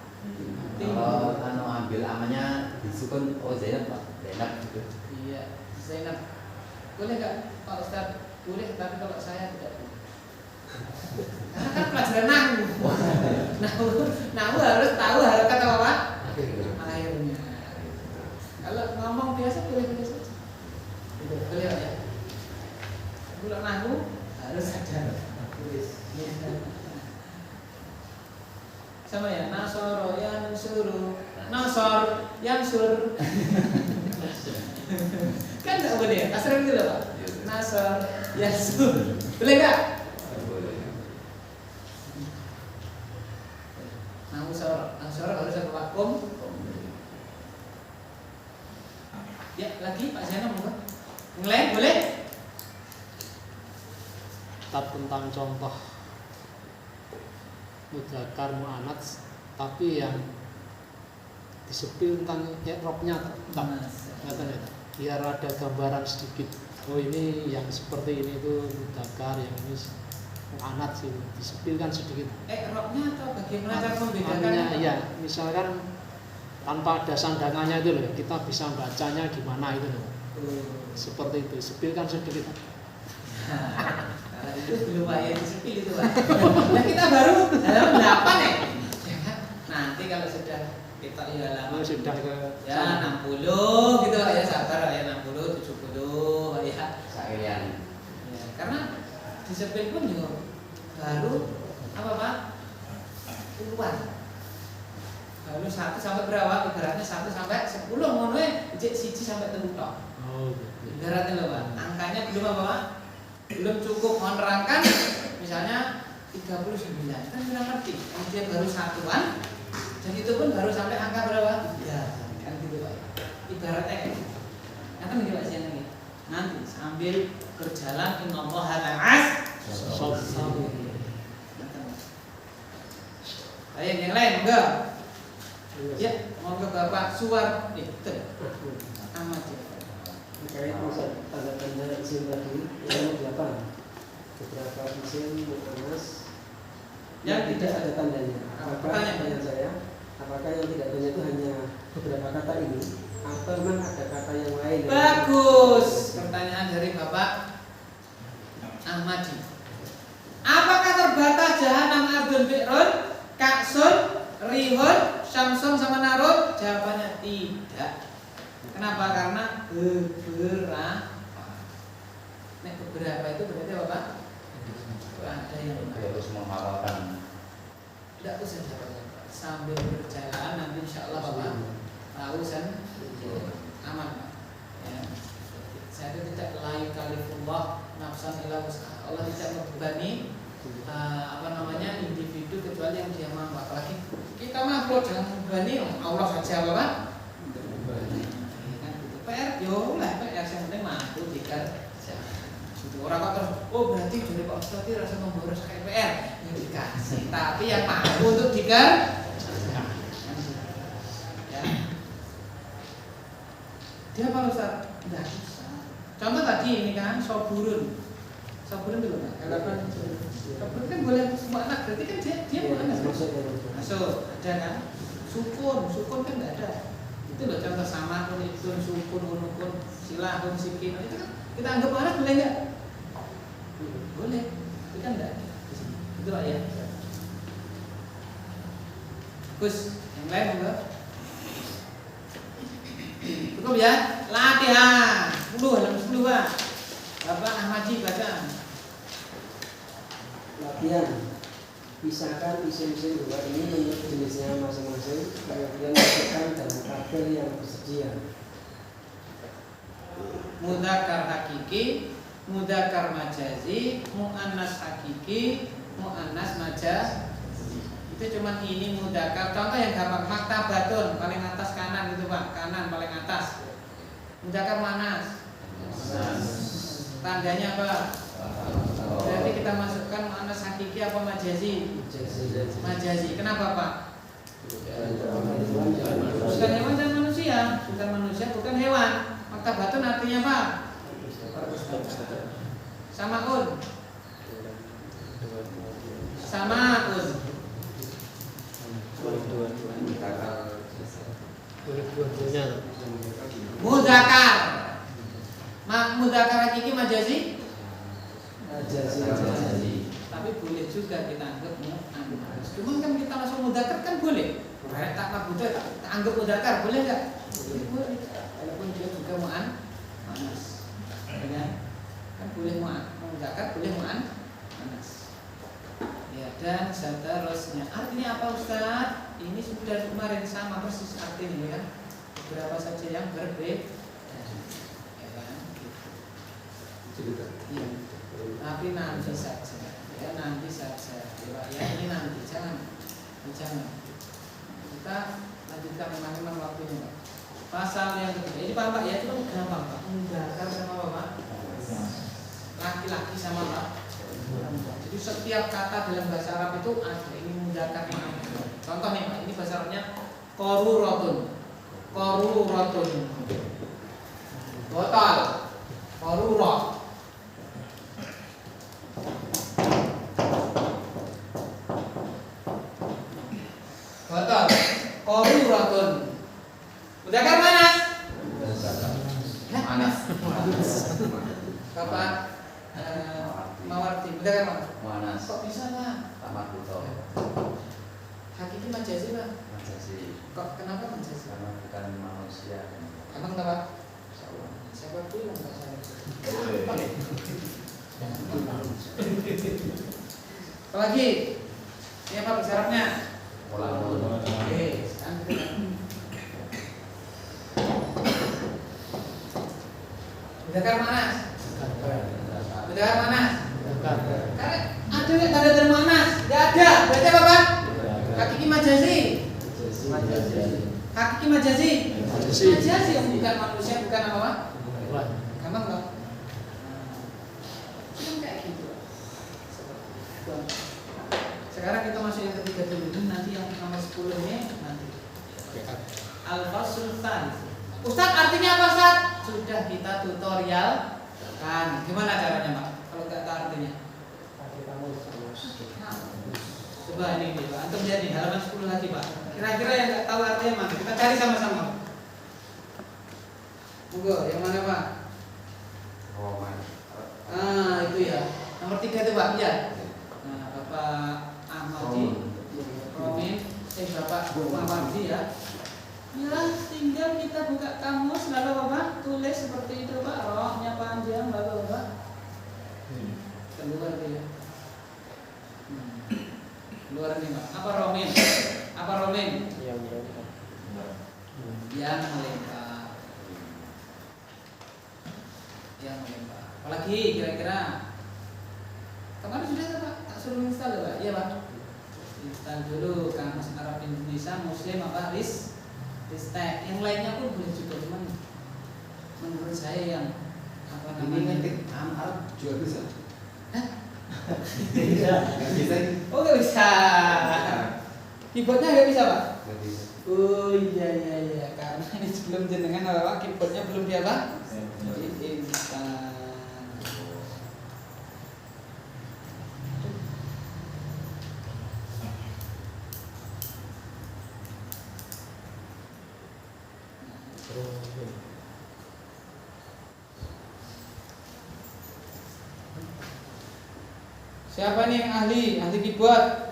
Kalau anu ambil amanya disukun oh Zainab Pak. Zainab gitu. Iya, Zainab. Boleh nggak Pak Ustaz? Boleh, tapi kalau saya tidak. Karena kan pelajaran nahu harus tahu harokat apa Pak? Akhirnya. Kalau ngomong biasa boleh saja. Boleh ya. Kalau nahu harus ada tulis. Sama ya, nasoro yang suruh, nasor yang sur. Kan nggak boleh ya, kasar gitu loh Pak. Nasor yang sur, boleh nggak? Nasor harus ada vakum. Ya lagi Pak Zainal monggo. Mulai boleh? Kitab tentang contoh mudzakkar muannats, tapi yang disepil tentang i'rabnya biar ada gambaran sedikit. Oh ini yang seperti ini itu mudzakkar, yang ini muannats sih disepilkan sedikit. I'rabnya atau bagaimana cara membedakannya? Iya, misalkan tanpa ada sandangannya itu loh, kita bisa bacanya gimana itu loh. Seperti itu, sepilkan sedikit. Itu belum bayar disepil itu Pak. Nah kita baru halaman 8 ya. Nanti kalau sudah kita halaman sudah ke ya 60 gitu Pak ya, sabar ya 60, 70 ya. Sekalian. Ya, karena disepil pun juga baru apa Pak? Puluhan. Baru 1 sampai berapa? Ibaratnya 1 sampai 10 ngono ya, 1 sampai 3 tok. Oh, ibaratnya loh Pak. Angkanya belum apa Pak? Belum cukup menerangkan misalnya 39 kan kita ngerti dia baru satuan dan itu pun baru sampai angka berapa? Ya kan gitu Pak. Ibaratnya kan ini Pak Sian ini nanti sambil berjalan innallaha ma'as sabirin. Ayo yang lain enggak? Ya mau ke Bapak Suwar itu amat ya. Terkait misal tanda-tanda isim tadi yang 8 beberapa isim muannas yang tidak ada tandanya. Pertanyaan saya, apakah yang tidak ada itu hanya beberapa kata ini atau memang ada kata yang lain? Bagus. Pertanyaan dari Bapak Ahmadi. Apakah terbatas jahanam ardun bi'run, ka'sun, rihun, syamsun sama narun? Jawabannya tidak. Kenapa? Karena beberapa. Nek beberapa itu berarti apa Pak? Ada yang harus menghafalkan. Tidak usah jawabnya sambil berjalan nanti insya Allah Bapak tahu aman Pak. Ya. Saya itu tidak layu kalifullah nafsan illa wus'aha. Allah tidak membebani individu kecuali yang dia mampu. Apalagi kita mampu jangan membebani Allah saja Bapak. PR yo lah PR yang penting mampu dikerja. Orang kok terus berarti dari Pak Ustadz rasa memboros kayak PR yang dikasih, tapi yang mampu untuk dikerja. Ya. Dia Pak Ustadz enggak bisa. Contoh tadi ini kan soburun dulu Pak. Soburun kan boleh semua anak, berarti kan dia bukan anak. Masuk ada kan? Sukun kan enggak ada. Itu loh contoh sama kunitun, sukun, unukun, silahun, sikin. Itu kan kita anggap mu'annas boleh nggak? Boleh. Itu kan enggak. Itu Pak ya. Gus, yang lain enggak? Cukup ya? Latihan 10 dalam 10 Pak. Bapak Ahmadji baca. Latihan. Pisahkan isim-isim dua ini menurut jenisnya masing-masing, kemudian masukkan dalam tabel yang tersedia. Mudzakkar hakiki, mudzakkar majazi, muannas hakiki, muannas majazi. Itu cuma ini mudzakkar. Contoh yang gampang, maktabatun paling atas kanan gitu Pak, kanan paling atas. Mudzakkar muannas. Tandanya apa? Berarti kita masukkan muannas hakiki apa majazi? Majazi. Kenapa Pak? Bukan hewan dan manusia, bukan manusia, bukan hewan. Maktabatun artinya apa? Samaun. Samaun. Dua-duanya. Mudzakkar. Mudzakkar hakiki majazi? Majazi. Tapi boleh juga kita anggap muannas. Cuman kan kita langsung mudzakkar kan boleh. Tak mabudha tak anggap mudzakkar boleh enggak? Boleh. Walaupun dia juga muannas. Ya kan boleh mudzakkar, boleh muannas. Ya, dan seterusnya. Artinya apa Ustaz? Ini sudah kemarin sama persis artinya ya. Beberapa saja yang berbeda. Ya kan? Gitu. Ya. Tapi nanti saja. Ya, nanti saja. Ya, ini nanti jangan. Kita lanjutkan memang waktunya Pak. Pasal yang ketiga. Ini Pak ya itu gampang Pak. Mudzakkar sama apa Pak? Laki-laki sama Pak. Jadi setiap kata dalam bahasa Arab itu ada ini mudzakkar. Contoh nih Pak, ini bahasa Arabnya qaruratun. Qaruratun. Botol. Qarurat. Botol. Qaruratun. Mudzakkar mana? Manas. Bapak Mawardi, mudzakkar mana? Manas. Kok bisa Pak? Tamat buto. Hakiki majazi Pak. Majazi. Kok kenapa majazi? Karena bukan manusia. Emang kenapa? Insyaallah. Siapa bilang Pak saya? Apalagi? Ini apa syaratnya? Ulang. Oke, sekarang kita mudzakkar manas. Mudzakkar manas. Karena ada nggak tanda dari manas? Nggak ada. Berarti apa Pak? Hakiki majazi. Hakiki majazi. Majazi yang bukan manusia, bukan apa Pak? Gampang Pak? Cuma kayak gitu. Sekarang kita masuk yang ketiga dulu. Nanti yang nomor 10 ini nanti. Al-Fasul Tsalits. Ustaz artinya apa Ustaz? Sudah kita tutorial kan. Gimana caranya Pak? Kalau nggak tahu artinya. Coba ini Pak. Antum lihat nih halaman 10 lagi Pak. Kira-kira yang nggak tahu artinya mana? Kita cari sama-sama. Monggo, yang mana Pak? Roman. Itu ya. Nomor 3 itu Pak. Ya. Nah, Bapak Ahmadji, Romin, Bapak Mawardi ya. Ya, tinggal kita buka kamus lalu Bapak tulis seperti itu Pak. Rohnya panjang lalu Bapak keluar dia. Keluar nih Pak. Apa Romin? Apa Romin? Yang melempar. Yang melempar. Apalagi kira-kira? Kemarin sudah Pak, tak suruh install Pak. Iya Pak. Install dulu Kamus Arab Indonesia Muslim apa Ristek. Yang lainnya pun boleh juga, cuman menurut saya yang apa namanya Ini Arab juga bisa. Hah? Bisa. Oh nggak bisa. Keyboardnya nggak bisa Pak? Nggak bisa. Oh iya karena ini sebelum jenengan apa keyboardnya belum dia Pak? Instan. Siapa nih yang ahli keyboard?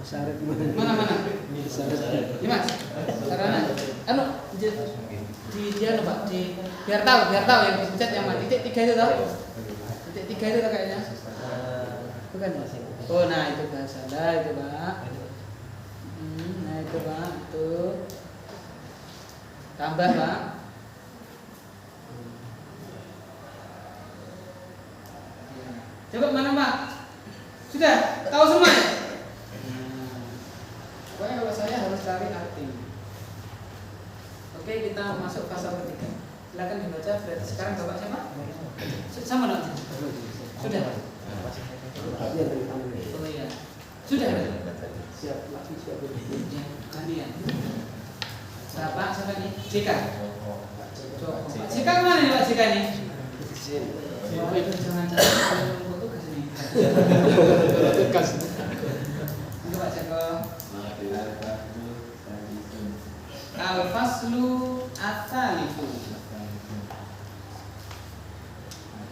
Syarat Mana? Ini Mas. Sarana. Anu di dia Pak, biar tahu yang dipencet yang mana. Titik 3 itu tahu? Titik 3 itu tahu kayaknya. Bukan Mas. Oh, nah itu bahasa itu, Pak. Nah itu, Pak. Itu. Tambah, Pak. Coba mana, Pak? Sudah tahu semua ya? Pokoknya kalau saya harus cari arti. Oke, kita masuk pasal ketiga. Silakan dibaca. Berarti sekarang Bapak siapa? Sama dong. Sudah. Oh iya. Sudah. Siap lagi siap. Ya, gantian. Siapa nih? JK. JK kemana nih Pak JK nih? Oh itu jangan tugas nih. Tugas. Itu Pak JK. Al-faslu at-talifu.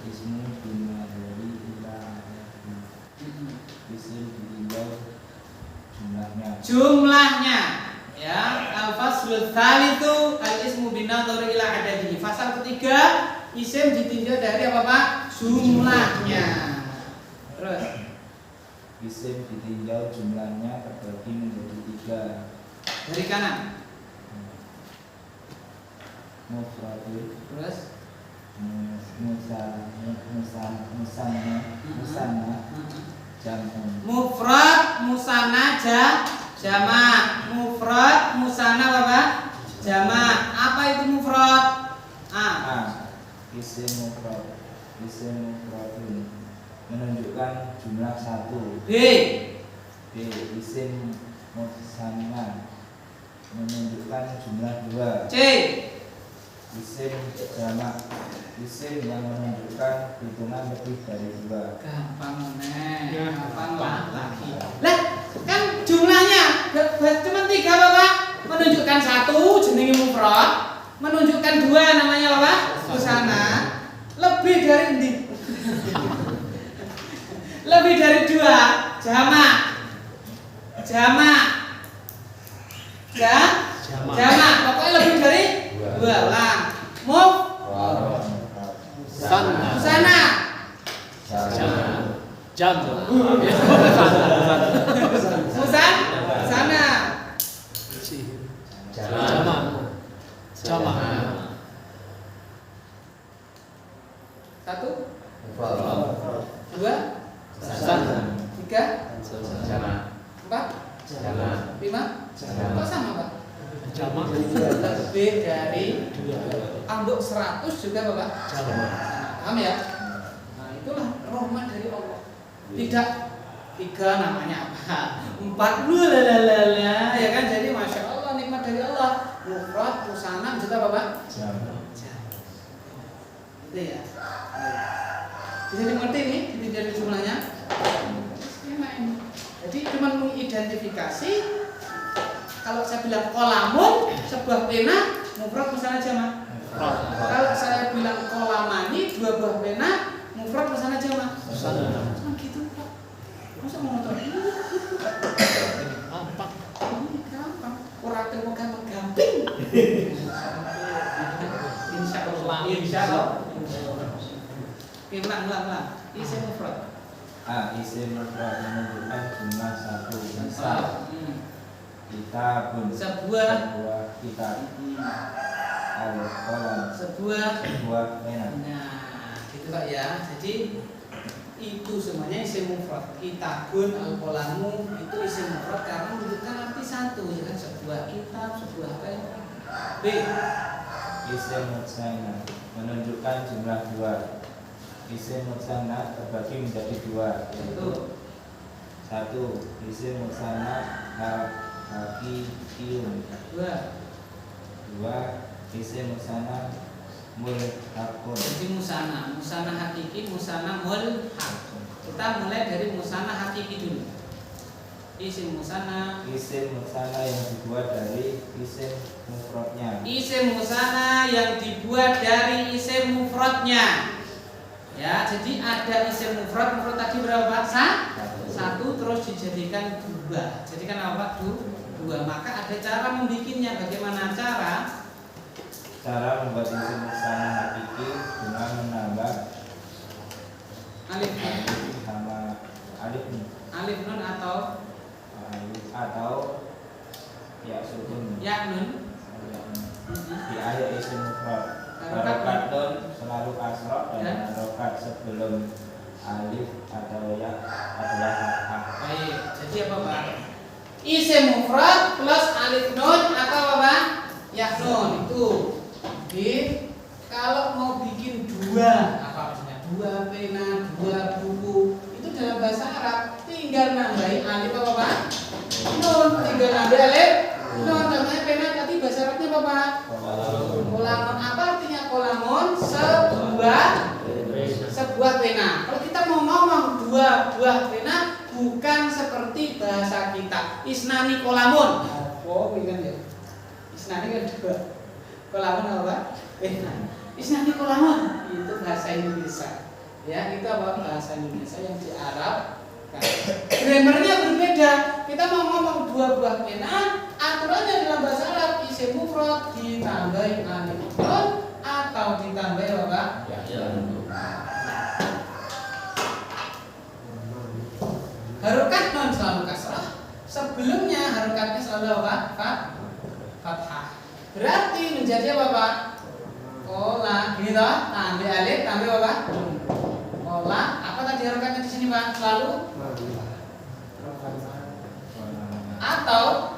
Ismu bina dari ila isim ditinjau Jumlahnya ya. Al-faslu at-talifu al-ismu bina dari ila adadihi. Fasal ketiga, isim ditinjau dari apa Pak? Jumlahnya. Terus isim ditinjau jumlahnya terbagi menjadi 3. dari kanan. Mufradul, Terus musanna, jamun. mufrad, musanna, jamak. Mufrad, musanna apa? Jamak. Apa itu mufrad? A. Isim mufradun menunjukkan jumlah 1. B. Isim musanna menunjukkan jumlah 2. C. Isim jamak, isim yang menunjukkan hitungan lebih dari 2. Gampang lagi. Lah, kan jumlahnya cuma 3 Bapak. Menunjukkan 1 jenenge mufrad, menunjukkan 2 namanya apa? Musanna. Lebih dari endi? Lebih dari 2 jamak. Jamak. Pokoknya lebih dari 2 lah. Musanna. Jam. Musanna. Jama. 1 2 3 4 5 kok sama Pak? Jama. Lebih dari 2. Ambuk 100 juga Bapak. Paham ya? Nah itulah rahmat dari Allah. Tidak 3 namanya apa? 4 lalala ya kan, jadi masya Allah nikmat dari Allah. Mufrad, musanna juga Bapak. Itu ya. Bisa dimengerti nih ditinjau jumlahnya. Skema ini. Jadi cuma mengidentifikasi. Kalau saya bilang kolamun sebuah pena, mufrad musanna jamak. Kalau saya bilang kolamani 2 buah pena, mufrad musanna jamak. Cuma gitu Pak. Masa mau ngotot? Gampang. Ini gampang. Orang temu gampang. Insya Allah. Ulang. Isim mufrad. Isim mufrad menunjukkan jumlah 1. Misal kitabun, Sebuah kitab. Al-qalam, sebuah pena. Nah, gitu Pak ya. Jadi itu semuanya isim mufrad. Kitabun, al-qalamu itu isim mufrad karena menunjukkan arti 1 ya kan, sebuah kitab, sebuah apa ya. B. Isim musanna menunjukkan jumlah 2. Isim musanna terbagi menjadi 2, yaitu 1. Isim musanna hakikiyun. 2. Isim musanna mulhaqun. Jadi musanna hakiki, musanna mulhaq. Kita mulai dari musanna hakiki dulu. Isim musanna yang dibuat dari isim mufradnya. Isim musanna yang dibuat dari isim mufradnya. Ya, jadi ada isim mufrad tadi berapa? Satu terus dijadikan dua. Jadikan apa? Dua. Maka ada cara membikinnya. Bagaimana cara? Cara membuat isim musanna hakiki dengan menambah Alif sama alif nun atau ya sukun ya nun di akhir isim mufrad. Harokat nun selalu kasroh dan harokat sebelum alif atau ya adalah fathah. Baik, jadi apa Pak? Isim mufrad plus alif nun atau apa? Ya nun itu. Oke. Kalau mau bikin dua apa maksudnya? Dua pena, dua buku itu dalam bahasa Arab tinggal nambahin alif apa Pak? Nun, tinggal nambah alif nun. Namanya pena tadi bahasa Arabnya apa Pak? Kolamun. Apa artinya kolamun? Sebuah pena. Kalau kita mau ngomong dua buah pena bukan seperti bahasa kita isnani kolamun. Oh, ini kan ya. Isnani kan dua. Kolamun apa? Pena. Isnani kolamun itu bahasa Indonesia. Ya, itu apa bahasa Indonesia yang di Arab. Grammarnya berbeda. Kita mau ngomong dua buah pena, aturannya dalam bahasa Arab isim mufrad ditambahin alif nun atau ditambahin apa? Harokat nun selalu kasrah. Sebelumnya harokatnya selalu apa? Fathah. Berarti menjadi apa Pak? Kola, gini toh? Tambah alif, tambah apa? Kola. Apa tadi harokatnya di sini Pak? Selalu atau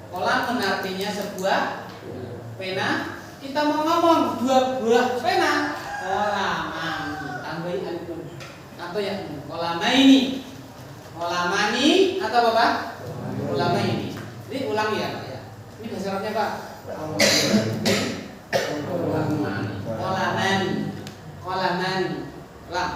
kolamun artinya sebuah pena. Kita mau ngomong dua buah pena, kolaman tambahin alif nun atau ya kolamaini, kolamani atau apa Pak? Kolamaini. Jadi ulang ya Pak ya. Ini bahasa Arabnya Pak. Kolamani. Lah.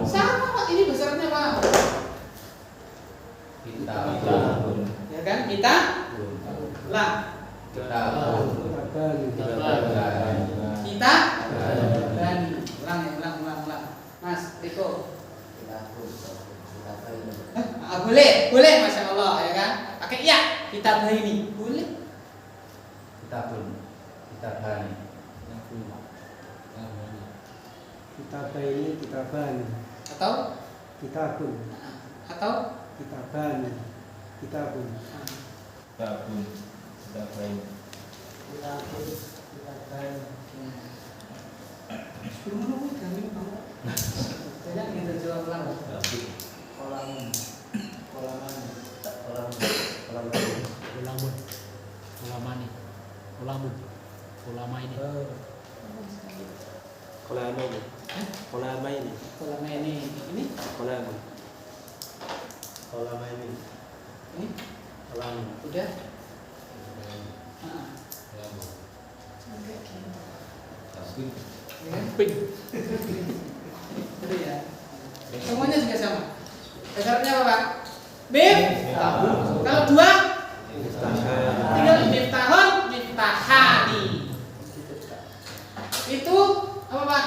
Sama Pak, ini bahasa Arabnya Pak. Ya kan? Kita lah. Kita berani. Ulang. Mas, Riko. Boleh, masya Allah ya kan? Pakai ya, kita ini boleh. Kita bani. Kitabaini, kitabani. Atau Kitabun, kitabani, kitabun. Babun sudah baik. Banyak kita jawab ulang. Ulama ini. Kolama ini ini udah. Ping. Itu ya. Semuanya juga sama. Dasarnya apa Pak? Bib. Kalau dua tinggal miftahun, miftahani. Itu apa Pak?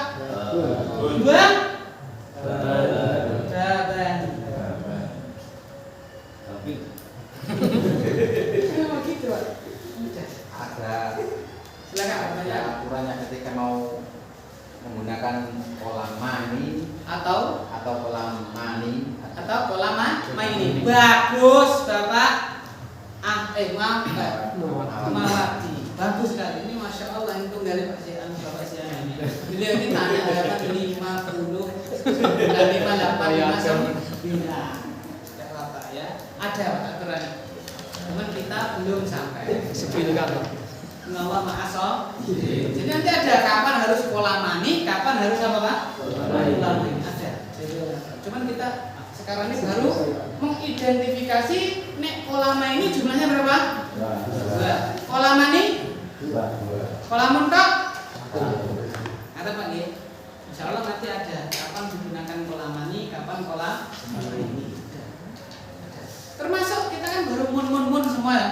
Dua. Babani. Memang gitu Pak. Ada Silakan. aturannya ketika mau menggunakan kolamani Atau kolamani kolama ini bagus Bapak. Mawati. Bagus sekali. Ini masya Allah itu gali Pak Sian, Bapak Sian ini. Beliau ini tanya halaman 50 dan 58 tidak apa ya. Ada aturan. Cuman kita belum sampai. Allah ma'asoh. Jadi nanti ada kapan harus kolamani, kapan harus apa Pak? Kolamani. Ada. Cuman kita sekarang ini baru indikasi nek kolama ini jumlahnya berapa? 2. Kolama ini? 2. Kolamun tok? Kata Pak Nggih. Insya Allah nanti ada kapan digunakan kolamani, kapan kolamani. Termasuk kita kan baru mun semua ya.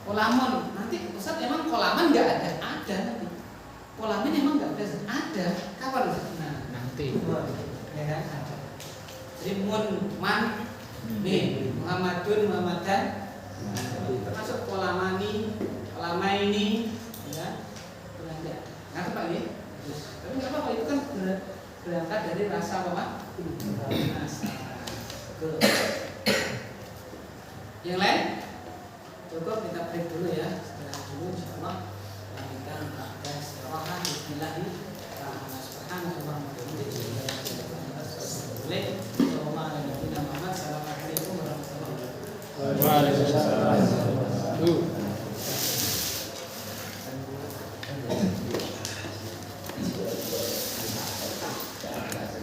Kolamun. Nanti Ustaz emang kolaman nggak ada? Ada nanti. Kolamin emang nggak ada? Ada. Kapan Ustaz? Nah, nanti. Ya kan? Ada. Jadi mun man nih Muhammadun Muhammadan termasuk kolamani, kolamaini, ya. Belanja. Ngerti Pak Nggih? Tapi nggak apa-apa, itu kan berangkat dari rasa apa Pak? Rasa. Yang lain? Cukup kita break dulu ya. Setelah dulu insya Allah lanjutkan pada istirahat. Bismillahirrahmanirrahim.